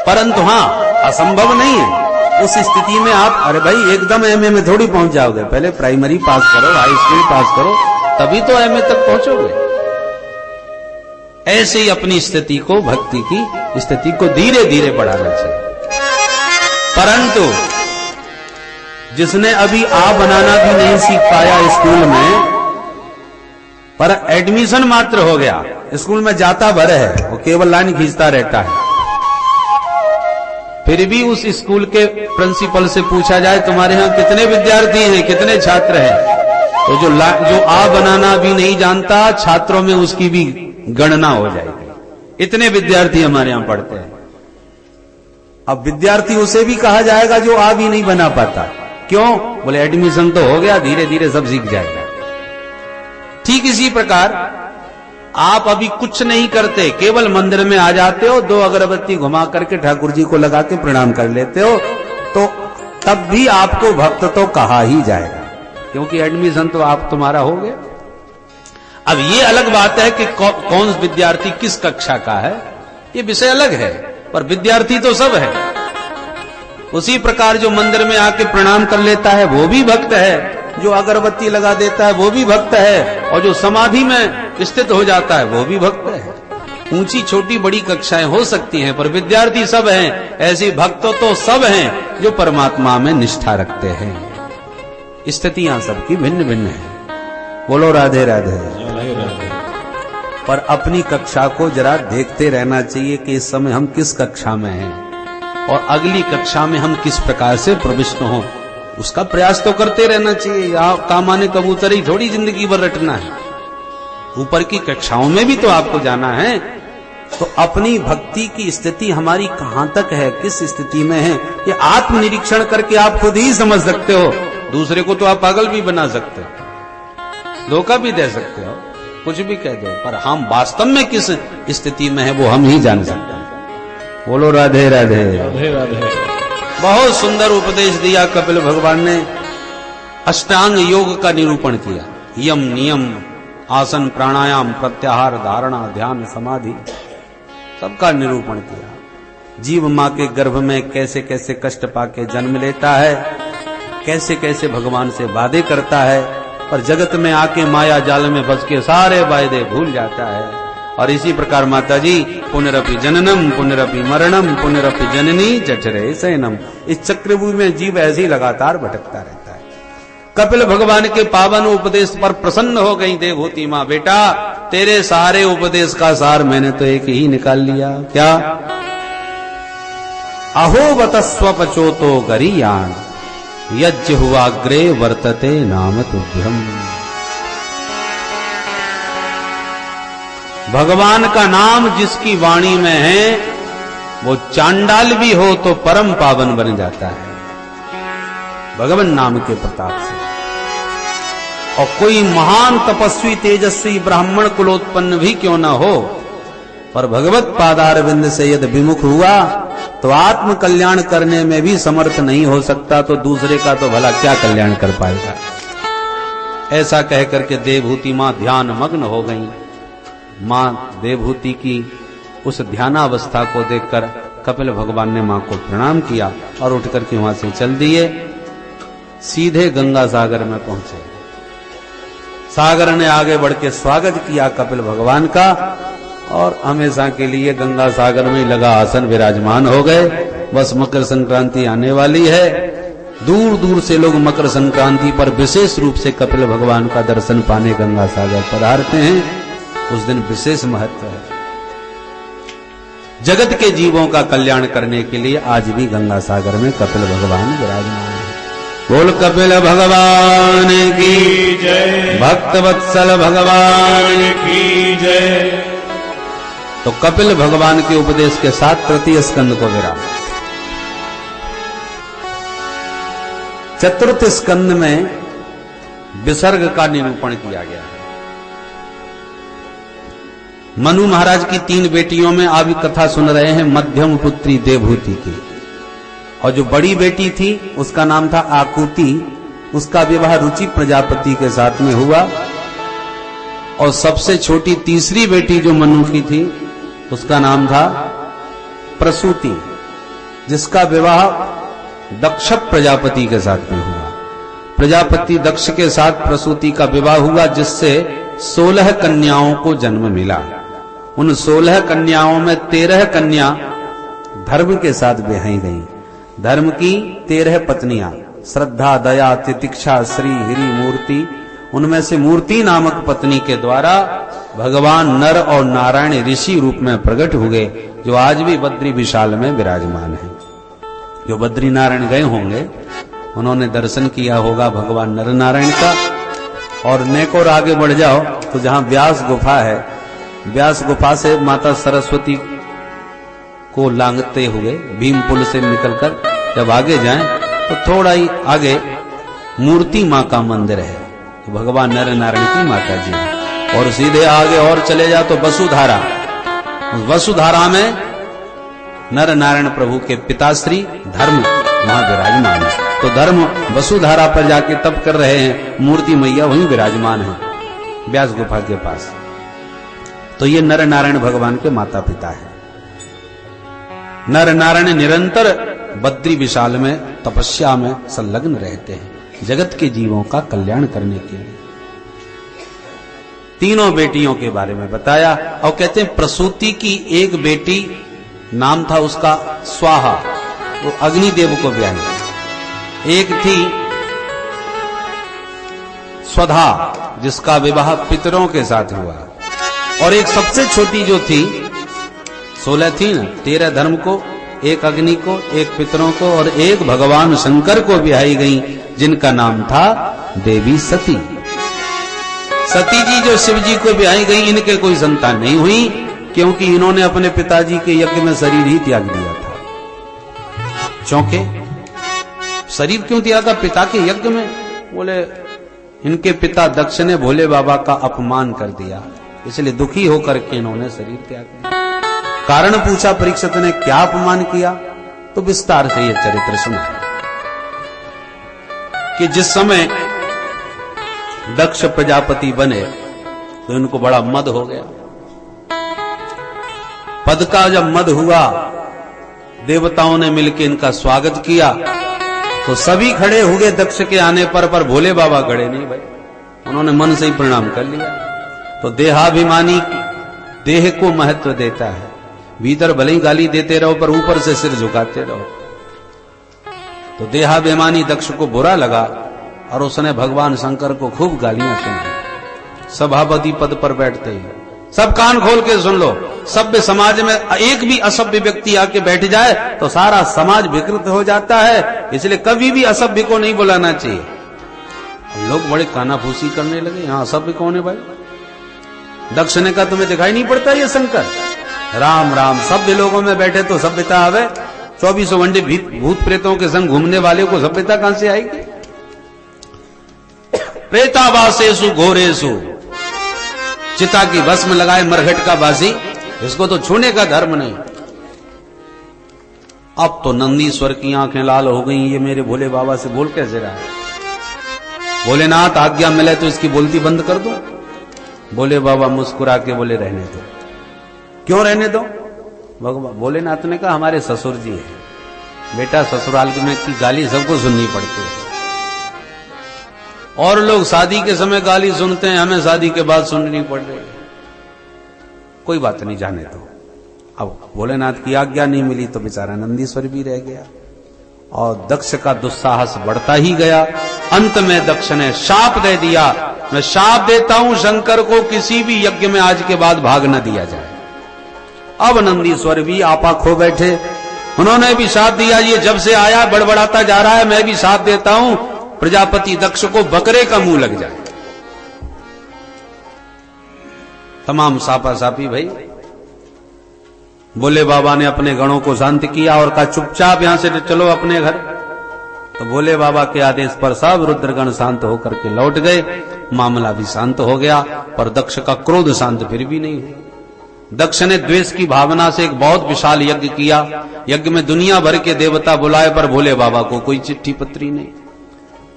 परंतु हाँ, असंभव नहीं है। उस स्थिति में आप अरे भाई एकदम एमए में थोड़ी पहुंच जाओगे, पहले प्राइमरी पास करो, हाई स्कूल पास करो, तभी तो एमए तक पहुंचोगे। ऐसे ही अपनी स्थिति को, भक्ति की स्थिति को धीरे धीरे बढ़ाना चाहिए। परंतु जिसने अभी आ बनाना भी नहीं सीख पाया स्कूल में, पर एडमिशन मात्र हो गया, स्कूल में जाता भर है, वो केवल लाइन खींचता रहता है, फिर भी उस स्कूल के प्रिंसिपल से पूछा जाए तुम्हारे यहां कितने विद्यार्थी हैं, कितने छात्र हैं, तो जो आ बनाना भी नहीं जानता, छात्रों में उसकी भी गणना हो जाएगी। इतने विद्यार्थी हमारे यहां पढ़ते हैं। अब विद्यार्थी उसे भी कहा जाएगा जो आ भी नहीं बना पाता। क्यों? बोले एडमिशन तो हो गया, धीरे धीरे सब सीख जाएगा। ठीक इसी प्रकार आप अभी कुछ नहीं करते, केवल मंदिर में आ जाते हो, 2 अगरबत्ती घुमा करके ठाकुर जी को लगा के प्रणाम कर लेते हो, तो तब भी आपको भक्त तो कहा ही जाएगा, क्योंकि एडमिशन तो आप तुम्हारा हो गया। अब ये अलग बात है कि कौन विद्यार्थी किस कक्षा का है, ये विषय अलग है, पर विद्यार्थी तो सब है। उसी प्रकार जो मंदिर में आके प्रणाम कर लेता है वो भी भक्त है, जो अगरबत्ती लगा देता है वो भी भक्त है, और जो समाधि में स्थित हो जाता है वो भी भक्त है। ऊंची छोटी बड़ी कक्षाएं हो सकती हैं, पर विद्यार्थी सब हैं। ऐसे भक्त तो सब हैं जो परमात्मा में निष्ठा रखते हैं। स्थितियां सबकी भिन्न भिन्न है। बोलो राधे राधे। पर अपनी कक्षा को जरा देखते रहना चाहिए कि इस समय हम किस कक्षा में हैं और अगली कक्षा में हम किस प्रकार से प्रविष्ट हों, उसका प्रयास तो करते रहना चाहिए। यहाँ कामाने कबूतरी थोड़ी जिंदगी भर रटना है, ऊपर की कक्षाओं में भी तो आपको जाना है। तो अपनी भक्ति की स्थिति हमारी कहां तक है, किस स्थिति में है, ये आत्मनिरीक्षण करके आप खुद ही समझ सकते हो। दूसरे को तो आप पागल भी बना सकते हो, धोखा भी दे सकते हो, कुछ भी कह दो, पर हम वास्तव में किस स्थिति में है वो हम ही जान सकते हैं। बोलो राधे राधे। राधे राधे। बहुत सुंदर उपदेश दिया कपिल भगवान ने। अष्टांग योग का निरूपण किया, यम नियम, आसन प्राणायाम, प्रत्याहार, धारणा, ध्यान, समाधि, सबका निरूपण किया। जीव मां के गर्भ में कैसे कैसे कष्ट पाके जन्म लेता है, कैसे कैसे भगवान से वादे करता है, पर जगत में आके माया जाल में फंस के सारे वायदे भूल जाता है। और इसी प्रकार माता जी पुनरपि जननम पुनरपि मरणम पुनरपि जननी जठरे शयनम, इस चक्रव्यूह में जीव ऐसे ही लगातार भटकता रहता है। कपिल भगवान के पावन उपदेश पर प्रसन्न हो गई देवहूति मां, बेटा तेरे सारे उपदेश का सार मैंने तो एक ही निकाल लिया। क्या? अहो वतस्वपचोतो गरीयान यज्ञ हुआग्रे वर्तते नाम तुभ्यम। भगवान का नाम जिसकी वाणी में है वो चांडाल भी हो तो परम पावन बन जाता है भगवान नाम के प्रताप से। और कोई महान तपस्वी तेजस्वी ब्राह्मण कुलोत्पन्न भी क्यों ना हो, पर भगवत पादारविंद से यदि विमुख हुआ तो आत्म कल्याण करने में भी समर्थ नहीं हो सकता, तो दूसरे का तो भला क्या कल्याण कर पाएगा। ऐसा कहकर के देवहूति मां ध्यान मग्न हो गई। मां देवहूति की उस ध्यानावस्था को देखकर कपिल भगवान ने मां को प्रणाम किया और उठकर के वहां से चल दिए, सीधे गंगा सागर में पहुंचे। सागर ने आगे बढ़ के स्वागत किया कपिल भगवान का और हमेशा के लिए गंगा सागर में लगा आसन विराजमान हो गए। बस मकर संक्रांति आने वाली है, दूर दूर से लोग मकर संक्रांति पर विशेष रूप से कपिल भगवान का दर्शन पाने गंगा सागर पधारते हैं। उस दिन विशेष महत्व है। जगत के जीवों का कल्याण करने के लिए आज भी गंगा सागर में कपिल भगवान विराजमान है। बोल कपिल भगवान की जय, भक्त वत्सल भगवान की जय। तो कपिल भगवान के उपदेश के साथ तृतीय स्कंद को विराम। चतुर्थ स्कंद में विसर्ग का निरूपण किया गया है। मनु महाराज की 3 बेटियों में आप कथा सुन रहे हैं मध्यम पुत्री देवहूति की, और जो बड़ी बेटी थी उसका नाम था आकुति, उसका विवाह रुचि प्रजापति के साथ में हुआ। और सबसे छोटी तीसरी बेटी जो मनु की थी उसका नाम था प्रसूति, जिसका विवाह दक्ष प्रजापति के साथ में हुआ। प्रजापति दक्ष के साथ प्रसूति का विवाह हुआ, जिससे 16 कन्याओं को जन्म मिला। उन 16 कन्याओं में 13 कन्या धर्म के साथ ब्याही गई। धर्म की 13 पत्नियां श्रद्धा, दया, तितिक्षा, श्री, हिरी, मूर्ति, उनमें से मूर्ति नामक पत्नी के द्वारा भगवान नर और नारायण ऋषि रूप में प्रकट हुए, जो आज भी बद्री विशाल में विराजमान है। जो बद्री नारायण गए होंगे उन्होंने दर्शन किया होगा भगवान नर नारायण का। और नेक और आगे बढ़ जाओ तो जहां व्यास गुफा है, व्यास गुफा से माता सरस्वती को लांघते हुए भीम पुल से निकलकर जब आगे जाएं तो थोड़ा ही आगे मूर्ति मां का मंदिर है, तो भगवान नर नारायण की माता जी है। और सीधे आगे और चले जाओ तो वसुधारा, उस वसुधारा में नर नारायण प्रभु के पिताश्री धर्म वहां विराजमान है। तो धर्म वसुधारा पर जाके तप कर रहे हैं, मूर्ति मैया वहीं विराजमान है व्यास गुफा के पास। तो ये नर नारायण भगवान के माता पिता है। नर नारायण निरंतर बद्री विशाल में तपस्या में संलग्न रहते हैं जगत के जीवों का कल्याण करने के लिए। तीनों बेटियों के बारे में बताया और कहते हैं प्रसूति की एक बेटी नाम था उसका स्वाहा, वो अग्निदेव को ब्याही। एक थी स्वधा, जिसका विवाह पितरों के साथ हुआ। और एक सबसे छोटी जो थी, 16 थी ना, 13 धर्म को, एक अग्नि को, एक पितरों को और एक भगवान शंकर को ब्याही गई, जिनका नाम था देवी सती। सती जी जो शिव जी को ब्याही गई, इनके कोई संतान नहीं हुई, क्योंकि इन्होंने अपने पिताजी के यज्ञ में शरीर ही त्याग दिया था। चौंके, शरीर क्यों त्यागा पिता के यज्ञ में? बोले इनके पिता दक्ष ने भोले बाबा का अपमान कर दिया, इसलिए दुखी होकर के इन्होंने शरीर त्याग दिया। कारण पूछा परीक्षित ने, क्या अपमान किया? तो विस्तार से यह चरित्र सुना कि जिस समय दक्ष प्रजापति बने तो इनको बड़ा मद हो गया। पद का जब मद हुआ, देवताओं ने मिलकर इनका स्वागत किया, तो सभी खड़े हुए दक्ष के आने पर भोले बाबा खड़े नहीं भाई, उन्होंने मन से ही प्रणाम कर लिया। तो देहाभिमानी देह को महत्व देता है, भीतर भले ही गाली देते रहो पर ऊपर से सिर झुकाते रहो। तो देहाभिमानी दक्ष को बुरा लगा और उसने भगवान शंकर को खूब गालियां सुनाई। सभापति पद पर बैठते ही सब कान खोल के सुन लो, सभ्य समाज में एक भी असभ्य व्यक्ति आके बैठ जाए तो सारा समाज विकृत हो जाता है, इसलिए कभी भी असभ्य को नहीं बुलाना चाहिए। अब लोग बड़े कानाफूसी करने लगे, यहां असभ्य कौन है भाई? दक्ष ने कहा तुम्हें दिखाई नहीं पड़ता ये शंकर? राम राम, सभ्य लोगों में बैठे तो सभ्यता आवे, 24 घंटे भूत प्रेतों के संग घूमने वाले को सभ्यता कहां से आएगी? प्रेतावासेसु घोरेसु, चिता की भस्म लगाए मरघट का बासी, इसको तो छूने का धर्म नहीं। अब तो नंदीश्वर की आंखें लाल हो गई, ये मेरे भोले बाबा से बोल कैसे रहा है? भोलेनाथ आज्ञा मिले तो इसकी बोलती बंद कर दो। भोले बाबा मुस्कुरा के बोले रहने दो। क्यों रहने दो? भगवान भोलेनाथ ने कहा हमारे ससुर जी है, बेटा ससुराल में की गाली सबको सुननी पड़ती है। और लोग शादी के समय गाली सुनते हैं, हमें शादी के बाद सुननी पड़ रही है। कोई बात नहीं, जाने दो। अब भोलेनाथ की आज्ञा नहीं मिली तो बेचारा नंदीश्वर भी रह गया और दक्ष का दुस्साहस बढ़ता ही गया। अंत में दक्ष ने शाप दे दिया, मैं शाप देता हूं शंकर को, किसी भी यज्ञ में आज के बाद भाग न दिया जाए। अब नंदीश्वर भी आपा खो बैठे, उन्होंने भी शाप दिया, ये जब से आया बड़बड़ाता जा रहा है, मैं भी शाप देता हूं प्रजापति दक्ष को बकरे का मुंह लग जाए। तमाम सापा सापी भाई। भोले बाबा ने अपने गणों को शांत किया और कहा चुपचाप यहां से चलो अपने घर। तो भोले बाबा के आदेश पर सब रुद्रगण शांत होकर के लौट गए, मामला भी शांत हो गया। पर दक्ष का क्रोध शांत फिर भी नहीं हुआ। दक्ष ने द्वेष की भावना से एक बहुत विशाल यज्ञ किया। यज्ञ में दुनिया भर के देवता बुलाए, पर भोले बाबा को कोई चिट्ठी पत्री नहीं।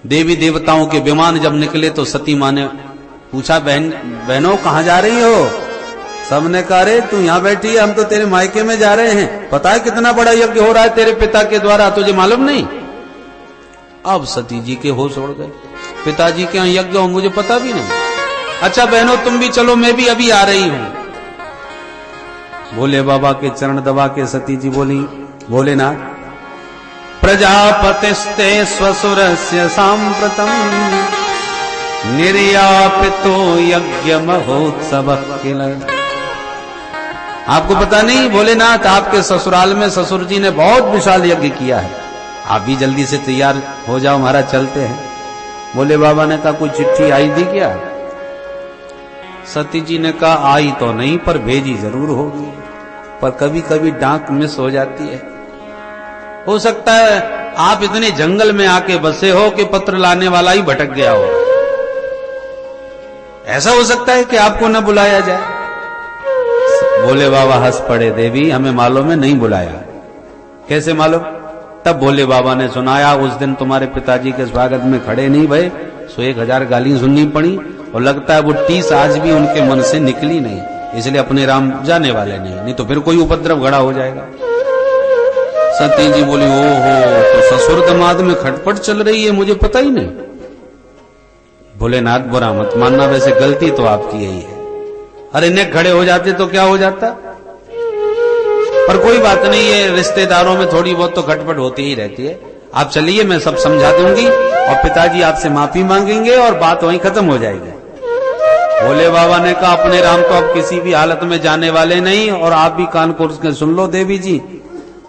देवी देवताओं के विमान जब निकले तो सती मां ने पूछा, बहनों कहां जा रही हो? सबने कहा, रे तू यहां बैठी है, हम तो तेरे मायके में जा रहे हैं। पता है कितना बड़ा यज्ञ हो रहा है तेरे पिता के द्वारा, तुझे मालूम नहीं? अब सती जी के होश उड़ गए, पिताजी के यहां यज्ञ हो मुझे पता भी नहीं। अच्छा बहनों तुम भी चलो, मैं भी अभी आ रही हूं। भोले बाबा के चरण दबा के सती जी बोली, भोलेनाथ प्रजापतिस्ते स्वसुरस्य सांप्रतम निर्यापितो यज्ञ महोत्सव किल। आपको पता नहीं भोलेनाथ, आपके ससुराल में ससुर जी ने बहुत विशाल यज्ञ किया है, आप भी जल्दी से तैयार हो जाओ, हमारा चलते हैं। भोले बाबा ने कहा कोई चिट्ठी आई थी क्या? सती जी ने कहा आई तो नहीं, पर भेजी जरूर होगी, पर कभी कभी डाक मिस हो जाती है। हो सकता है आप इतने जंगल में आके बसे हो कि पत्र लाने वाला ही भटक गया हो। ऐसा हो सकता है कि आपको न बुलाया जाए। भोले बाबा हंस पड़े, देवी हमें मालूम है नहीं बुलाया। कैसे मालूम? तब भोले बाबा ने सुनाया, उस दिन तुम्हारे पिताजी के स्वागत में खड़े नहीं भये, सो 1000 गाली सुननी पड़ी, और लगता है वो टीस आज भी उनके मन से निकली नहीं, इसलिए अपने राम जाने वाले नहीं तो फिर कोई उपद्रव घड़ा हो जाएगा। सती जी बोली, ओहो, तो ससुर दमाद में खटपट चल रही है, मुझे पता ही नहीं। भोलेनाथ बुरा मत मानना, वैसे गलती तो आपकी यही है। अरे ने खड़े हो जाते तो क्या हो जाता, पर कोई बात नहीं है, रिश्तेदारों में थोड़ी बहुत तो खटपट होती ही रहती है। आप चलिए, मैं सब समझा दूंगी और पिताजी आपसे माफी मांगेंगे और बात वहीं खत्म हो जाएगी। भोले बाबा ने कहा, अपने राम तो अब किसी भी हालत में जाने वाले नहीं, और आप भी कान खोल के सुन लो देवी जी,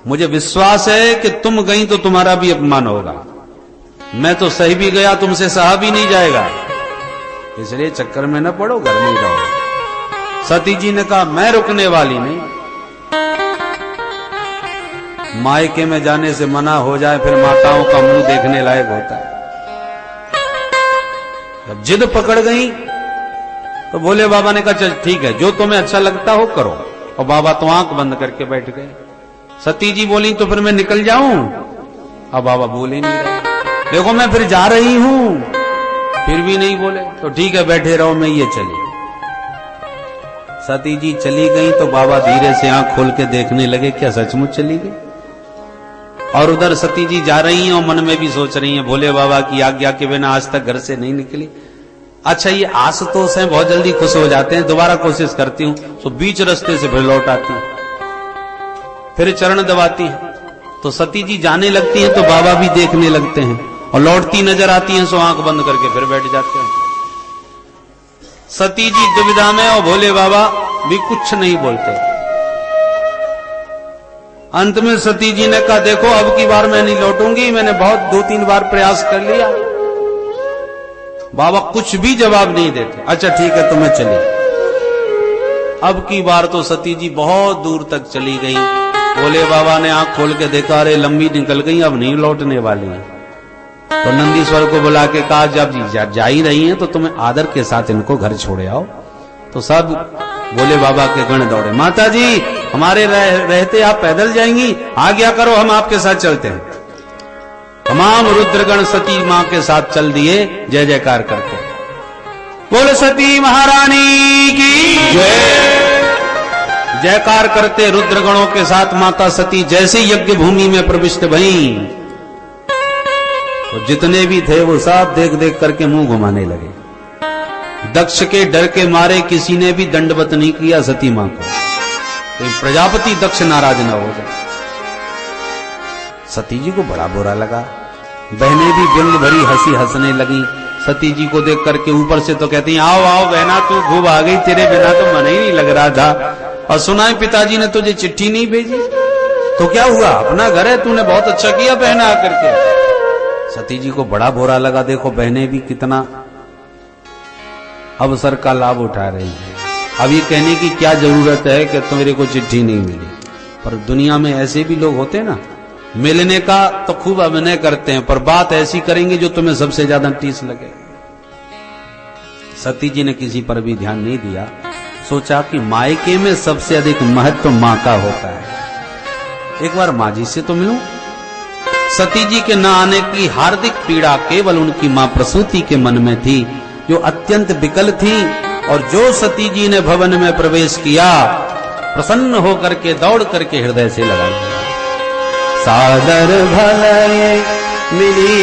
मुझे विश्वास है कि तुम गई तो तुम्हारा भी अपमान होगा, मैं तो सही भी गया, तुमसे सहा भी नहीं जाएगा, इसलिए चक्कर में न पड़ो, घर में रहो। सती जी ने कहा, मैं रुकने वाली नहीं, मायके में जाने से मना हो जाए फिर माताओं का मुंह देखने लायक होता है। जब जिद पकड़ गई तो भोले बाबा ने कहा, चल ठीक है, जो तुम्हें अच्छा लगता हो करो, और बाबा तो आंख बंद करके बैठ गए। सती जी बोली, तो फिर मैं निकल जाऊं? अब बाबा बोले नहीं रहे, देखो मैं फिर जा रही हूं, फिर भी नहीं बोले। तो ठीक है बैठे रहो, मैं ये चली। सती जी चली गई तो बाबा धीरे से आंख खोल के देखने लगे, क्या सचमुच चली गई? और उधर सती जी जा रही हैं और मन में भी सोच रही हैं, भोले बाबा की आज्ञा के बिना आज तक घर से नहीं निकली। अच्छा ये आशुतोष हैं, बहुत जल्दी खुश हो जाते हैं, दोबारा कोशिश करती हूं, तो बीच रास्ते से फिर लौट आती हूं, फिर चरण दबाती है, तो सती जी जाने लगती हैं तो बाबा भी देखने लगते हैं, और लौटती नजर आती हैं, सो आंख बंद करके फिर बैठ जाते हैं। सती जी दुविधा में और भोले बाबा भी कुछ नहीं बोलते। अंत में सती जी ने कहा, देखो अब की बार मैं नहीं लौटूंगी, मैंने बहुत 2-3 बार प्रयास कर लिया। बाबा कुछ भी जवाब नहीं देते। अच्छा ठीक है, तो मैं चली। अब की बार तो सती जी बहुत दूर तक चली गई। भोले बाबा ने आंख खोल के देखा, अरे लंबी निकल गई, अब नहीं लौटने वाली है। तो नंदीश्वर को बुला के कहा, जब जा ही रही हैं तो तुम्हें आदर के साथ इनको घर छोड़े आओ। तो सब भोले बाबा के गण दौड़े, माता जी हमारे रहते आप पैदल जाएंगी, आज्ञा करो हम आपके साथ चलते हैं। तमाम रुद्रगण सती मां के साथ चल दिए, जय जयकार करते। बोल सती महारानी की जय। जयकार करते रुद्रगणों के साथ माता सती जैसे यज्ञ भूमि में प्रविष्ट भई, तो जितने भी थे वो सब देख देख करके मुंह घुमाने लगे। दक्ष के डर के मारे किसी ने भी दंडवत नहीं किया सती मां को, तो प्रजापति दक्ष नाराज न हो जाए। सती जी को बड़ा बुरा लगा। बहनें भी व्यंग भरी हंसी हंसने लगी सती जी को देख करके। ऊपर से तो कहती हैं, आओ आओ बहना, तू खूब आ गई, तेरे बिना तो मन ही नहीं लग रहा था। और सुना है पिताजी ने तुझे चिट्ठी नहीं भेजी, तो क्या हुआ, अपना घर है, तूने बहुत अच्छा किया बहना आकर के। सती जी को बड़ा बुरा लगा। देखो बहनें भी कितना अवसर का लाभ उठा रही है। अब ये कहने की क्या जरूरत है कि तुम्हारे को चिट्ठी नहीं मिली, पर दुनिया में ऐसे भी लोग होते ना, मिलने का तो खूब अभिनय करते हैं, पर बात ऐसी करेंगे जो तुम्हें सबसे ज्यादा टीस लगे। सती जी ने किसी पर भी ध्यान नहीं दिया। सोचा कि मायके में सबसे अधिक महत्व मां का होता है, एक बार मां जी से तो मिलूं। सती जी के न आने की हार्दिक पीड़ा केवल उनकी मां प्रसूति के मन में थी, जो अत्यंत विकल थी। और जो सती जी ने भवन में प्रवेश किया, प्रसन्न होकर के दौड़ करके हृदय से लगा लिया। सादर भले मिली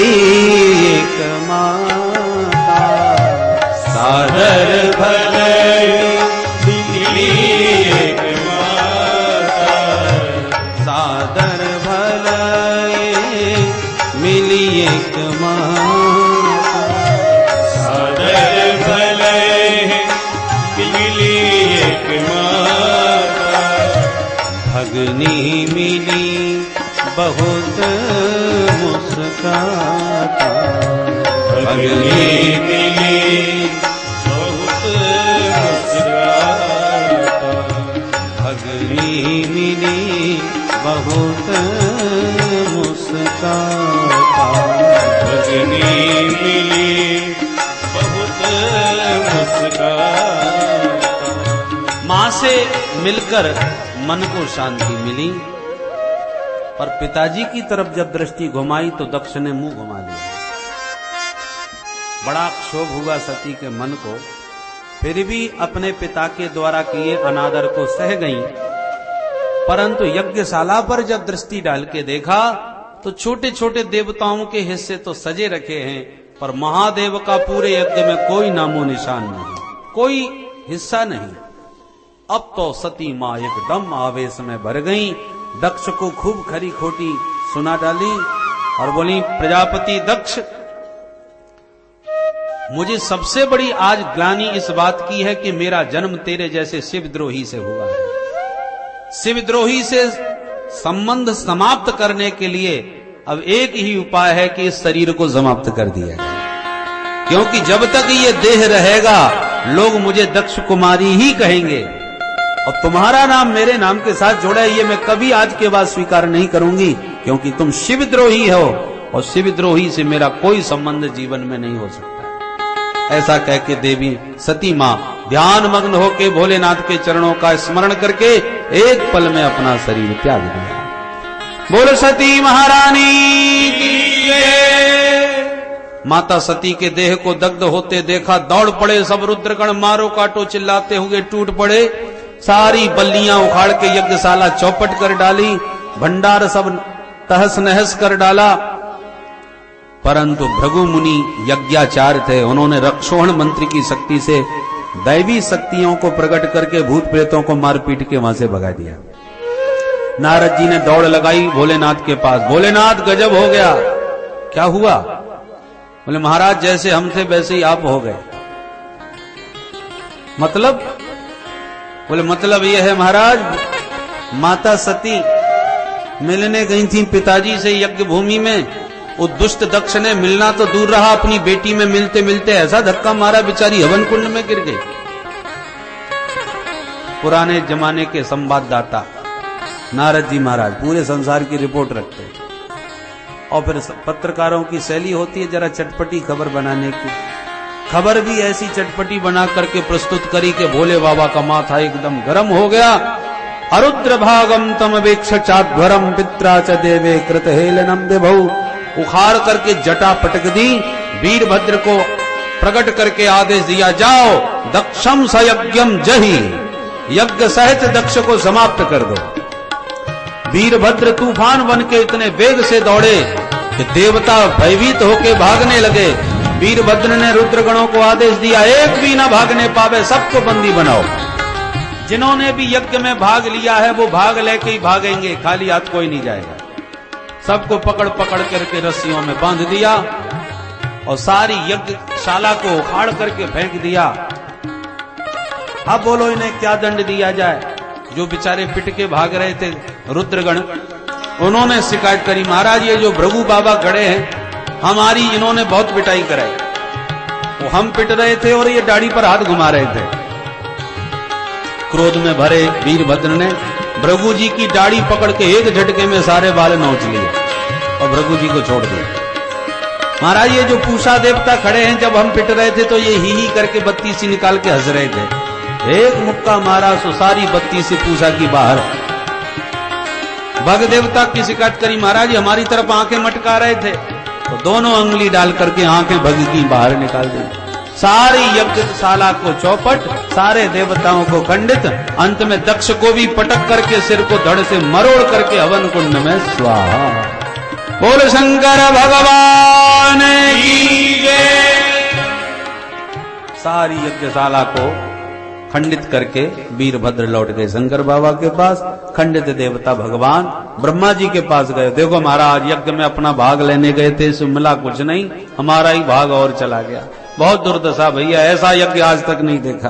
एक माता, सादर भले मिली एक माता, सादर भले मिली एक माता, सादर भले मिली एक माता, भगनी मिली बहुत मुस्काता, भगनी मिली बहुत मुस्काता, भगनी मिली बहुत मुस्काता, भगनी मिली बहुत मुस्काता। मां से मिलकर मन को शांति मिली, पर पिताजी की तरफ जब दृष्टि घुमाई तो दक्ष ने मुंह घुमा लिया। बड़ा क्षोभ हुआ सती के मन को, फिर भी अपने पिता के द्वारा किए अनादर को सह गई। परंतु यज्ञशाला पर जब दृष्टि डाल के देखा तो छोटे छोटे देवताओं के हिस्से तो सजे रखे हैं, पर महादेव का पूरे यज्ञ में कोई नामो निशान नहीं, कोई हिस्सा नहीं। अब तो सती मां एकदम आवेश में भर गई, दक्ष को खूब खरी खोटी सुना डाली और बोली, प्रजापति दक्ष, मुझे सबसे बड़ी आज ग्लानि इस बात की है कि मेरा जन्म तेरे जैसे शिवद्रोही से हुआ है। शिवद्रोही से संबंध समाप्त करने के लिए अब एक ही उपाय है कि इस शरीर को समाप्त कर दिया जाए, क्योंकि जब तक ये देह रहेगा लोग मुझे दक्ष कुमारी ही कहेंगे, और तुम्हारा नाम मेरे नाम के साथ जोड़ा है, ये मैं कभी आज के बाद स्वीकार नहीं करूंगी, क्योंकि तुम शिवद्रोही हो और शिवद्रोही से मेरा कोई संबंध जीवन में नहीं हो सकता। ऐसा कह के देवी सती मां ध्यान मग्न होके भोलेनाथ के चरणों का स्मरण करके एक पल में अपना शरीर त्याग दिया। बोल सती महारानी की जय। माता सती के देह को दग्ध होते देखा, दौड़ पड़े सब रुद्रगण, मारो काटो चिल्लाते हुए टूट पड़े। सारी बल्लियां उखाड़ के यज्ञशाला चौपट कर डाली, भंडार सब तहस नहस कर डाला। परंतु भृगु मुनि यज्ञाचार्य थे, उन्होंने रक्षोहण मंत्र की शक्ति से दैवी शक्तियों को प्रकट करके भूत प्रेतों को मार पीट के वहां से भगा दिया। नारद जी ने दौड़ लगाई भोलेनाथ के पास। भोलेनाथ गजब हो गया, क्या हुआ? बोले महाराज जैसे हम थे वैसे ही आप हो गए। मतलब? बोले मतलब यह है महाराज, माता सती मिलने गई थी पिताजी से यज्ञ भूमि में, वो दुष्ट दक्ष ने मिलना तो दूर रहा, अपनी बेटी में मिलते मिलते ऐसा धक्का मारा बेचारी हवन कुंड में गिर गई। पुराने जमाने के संवाददाता नारद जी महाराज पूरे संसार की रिपोर्ट रखते हैं, और फिर पत्रकारों की शैली होती है जरा चटपटी खबर बनाने की। खबर भी ऐसी चटपटी बना करके प्रस्तुत करी कि भोले बाबा का माथा एकदम गर्म हो गया। अरुद्र भागम तम वेक्ष चाध्वरम पित्रा च देवे कृत हेलनम विभौ, उखाड़ करके जटा पटक दी। वीरभद्र को प्रकट करके आदेश दिया, जाओ दक्षम सयज्ञम जहि, यज्ञ सहित दक्ष को समाप्त कर दो। वीरभद्र तूफान बन के इतने वेग से दौड़े कि देवता भयभीत होके भागने लगे। वीरभद्र ने रुद्रगणों को आदेश दिया, एक भी ना भागने पावे, सबको बंदी बनाओ। जिन्होंने भी यज्ञ में भाग लिया है वो भाग लेके ही भागेंगे, खाली हाथ कोई नहीं जाएगा। सबको पकड़ पकड़ करके रस्सियों में बांध दिया और सारी यज्ञशाला को उखाड़ करके फेंक दिया। अब बोलो इन्हें क्या दंड दिया जाए। जो बेचारे पिट के भाग रहे थे रुद्रगण, उन्होंने शिकायत करी, महाराज ये जो भृगु बाबा खड़े हैं हमारी इन्होंने बहुत पिटाई कराई। वो हम पिट रहे थे और ये दाढ़ी पर हाथ घुमा रहे थे। क्रोध में भरे वीरभद्र ने भृगु जी की दाढ़ी पकड़ के एक झटके में सारे बाल नोच लिए और भृगु जी को छोड़ दिया। महाराज ये जो पूषा देवता खड़े हैं, जब हम पिट रहे थे तो ये ही करके बत्ती सी निकाल के हंस रहे थे। एक मुक्का मारा सो सारी बत्ती से पूषा की बाहर। भग देवता की शिकायत करी, महाराज हमारी तरफ आंखें मटका रहे थे, तो दोनों अंगुली डाल करके आंखें भग की बाहर निकाल दी। सारी यज्ञशाला को चौपट, सारे देवताओं को खंडित, अंत में दक्ष को भी पटक करके सिर को धड़ से मरोड़ करके हवन कुंड में स्वाहा। बोल शंकर भगवान की जय। सारी यज्ञशाला को खंडित करके वीरभद्र लौट गए शंकर बाबा के पास। खंडित देवता भगवान ब्रह्मा जी के पास गए, देखो महाराज यज्ञ में अपना भाग लेने गए थे, इसमें मिला कुछ नहीं, हमारा ही भाग और चला गया, बहुत दुर्दशा भैया, ऐसा यज्ञ आज तक नहीं देखा।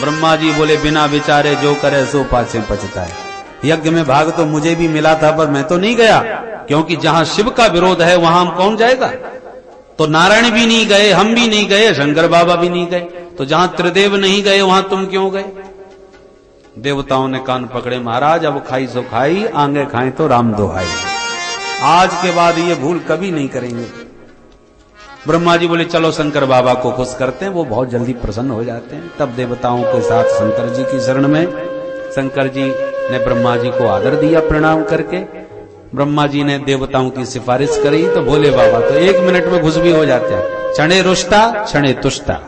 ब्रह्मा जी बोले, बिना विचारे जो करे सो पाछे पछताए। यज्ञ में भाग तो मुझे भी मिला था पर मैं तो नहीं गया, क्योंकि जहां शिव का विरोध है वहां हम कौन जाएगा। तो नारायण भी नहीं गए, हम भी नहीं गए, शंकर बाबा भी नहीं गए, तो जहां त्रिदेव नहीं गए वहां तुम क्यों गए। देवताओं ने कान पकड़े, महाराज अब खाई सो खाई, आगे खाएं तो राम दोहाई, आज के बाद ये भूल कभी नहीं करेंगे। ब्रह्मा जी बोले चलो शंकर बाबा को खुश करते हैं, वो बहुत जल्दी प्रसन्न हो जाते हैं। तब देवताओं के साथ शंकर जी की शरण में शंकर जी ने ब्रह्मा जी को आदर दिया प्रणाम करके। ब्रह्मा जी ने देवताओं की सिफारिश करी तो भोले बाबा तो 1 मिनट में खुश भी हो जाते हैं। क्षणे रुष्टा क्षणे तुष्टा,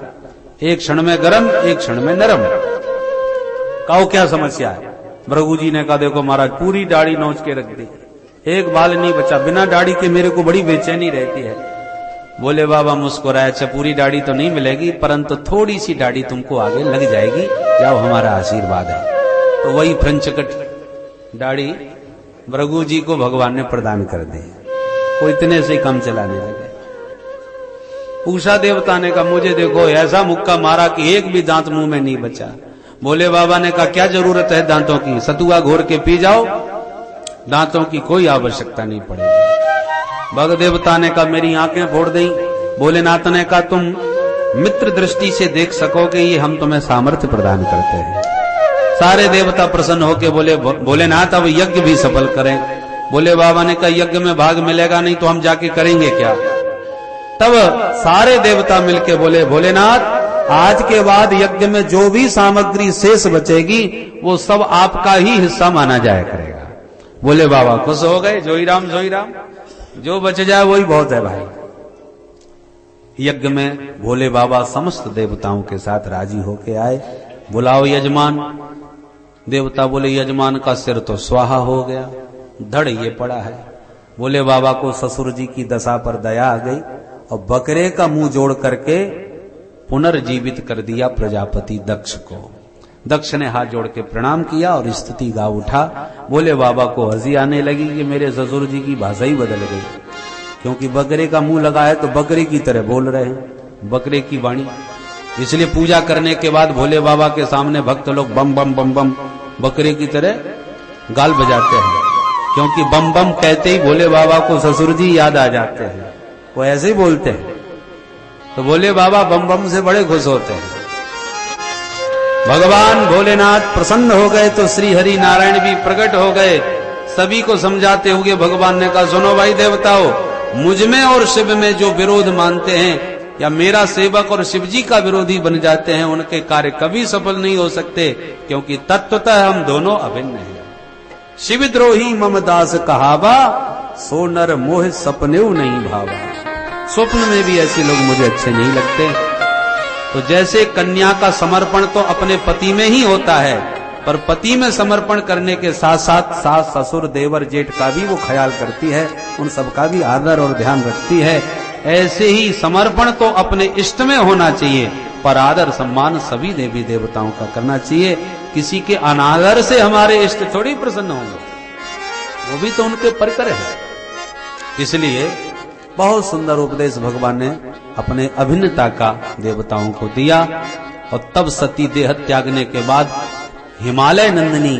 एक क्षण में गरम एक क्षण में नरम। कहो क्या समस्या है। भृगु जी ने कहा देखो महाराज पूरी दाढ़ी नोच के रख दी, एक बाल नहीं बचा, बिना दाढ़ी के मेरे को बड़ी बेचैनी रहती है। बोले बाबा मुस्कुराए, अच्छा पूरी दाढ़ी तो नहीं मिलेगी परंतु थोड़ी सी दाढ़ी तुमको आगे लग जाएगी, जाओ हमारा आशीर्वाद है। तो वही फ्रंचकट दाढ़ी भृगु जी को भगवान ने प्रदान कर दी। वो इतने से कम चलाने लगे। पूषा देवता ने कहा मुझे देखो ऐसा मुक्का मारा कि एक भी दांत मुंह में नहीं बचा। बोले बाबा ने कहा क्या जरूरत है दांतों की, सतुआ घोर के पी जाओ, दांतों की कोई आवश्यकता नहीं पड़ेगी। भग देवता ने कहा मेरी आंखें फोड़ दी। भोलेनाथ ने कहा तुम मित्र दृष्टि से देख सकोगे, ये हम तुम्हें सामर्थ्य प्रदान करते हैं। सारे देवता प्रसन्न होके बोले भोलेनाथ अब यज्ञ भी सफल करें। बोले बाबा ने कहा यज्ञ में भाग मिलेगा नहीं तो हम जाके करेंगे क्या। तब सारे देवता मिलके बोले भोलेनाथ आज के बाद यज्ञ में जो भी सामग्री शेष बचेगी वो सब आपका ही हिस्सा माना जाया करेगा। बोले बाबा खुश हो गए, जोई राम जो बच जाए वही बहुत है भाई। यज्ञ में भोले बाबा समस्त देवताओं के साथ राजी होके आए। बुलाओ यजमान। देवता बोले यजमान का सिर तो स्वाहा हो गया, धड़ ये पड़ा है। बोले बाबा को ससुर जी की दशा पर दया आ गई और बकरे का मुंह जोड़ करके पुनर्जीवित कर दिया प्रजापति दक्ष को। दक्ष ने हाथ जोड़ के प्रणाम किया और स्तुति गा उठा। बोले बाबा को हंसी आने लगी कि मेरे ससुर जी की भाषा ही बदल गई, क्योंकि बकरे का मुंह लगा है तो बकरे की तरह बोल रहे हैं, बकरे की वाणी। इसलिए पूजा करने के बाद भोले बाबा के सामने भक्त लोग बम बम बम बम बकरे की तरह गाल बजाते हैं, क्योंकि बम बम कहते ही भोले बाबा को ससुर जी याद आ जाते हैं, वो ऐसे ही बोलते हैं। तो भोले बाबा बम बम से बड़े खुश होते हैं। भगवान भोलेनाथ प्रसन्न हो गए तो श्री हरि नारायण भी प्रकट हो गए। सभी को समझाते हुए भगवान ने कहा सुनो भाई देवताओं, मुझ में और शिव में जो विरोध मानते हैं या मेरा सेवक और शिव जी का विरोधी बन जाते हैं, उनके कार्य कभी सफल नहीं हो सकते, क्योंकि तत्वतः हम दोनों अभिन्न हैं। शिवद्रोही मम दास कहावा, सो नर मोह सपनेऊ नहीं भावा। स्वप्न में भी ऐसे लोग मुझे अच्छे नहीं लगते। तो जैसे कन्या का समर्पण तो अपने पति में ही होता है, पर पति में समर्पण करने के साथ साथ सास ससुर देवर जेठ का भी वो ख्याल करती है, उन सबका भी आदर और ध्यान रखती है। ऐसे ही समर्पण तो अपने इष्ट में होना चाहिए, पर आदर सम्मान सभी देवी देवताओं का करना चाहिए। किसी के अनादर से हमारे इष्ट थोड़ी प्रसन्न होंगे, वो भी तो उनके परिकर है। इसलिए बहुत सुंदर उपदेश भगवान ने अपने अभिन्नता का देवताओं को दिया। और तब सती देह त्यागने के बाद हिमालय नंदिनी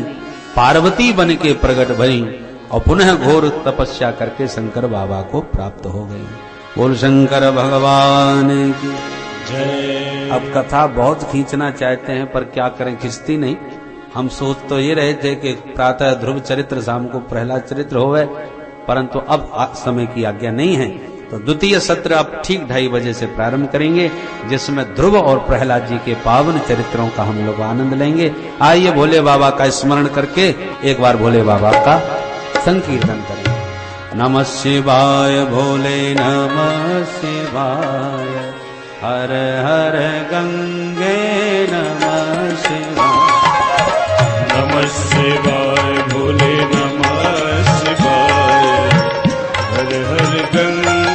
पार्वती बन के प्रकट भई और पुनः घोर तपस्या करके शंकर बाबा को प्राप्त हो गई। बोल शंकर भगवान की जय। अब कथा बहुत खींचना चाहते हैं, पर क्या करें, खिंचती नहीं। हम सोच तो ये रहे थे कि प्रातः ध्रुव चरित्र, शाम को प्रहलाद चरित्र होवे, परंतु अब समय की आज्ञा नहीं है, तो द्वितीय सत्र अब ठीक 2:30 बजे से प्रारंभ करेंगे, जिसमें ध्रुव और प्रहलाद जी के पावन चरित्रों का हम लोग आनंद लेंगे। आइए भोले बाबा का स्मरण करके एक बार भोले बाबा का संकीर्तन करें। नमः शिवाय भोले नमः शिवाय, हर हर गंगे नमः शिवाय। नमः शिवाय भोले नमः शिवाय, हर हर गंगे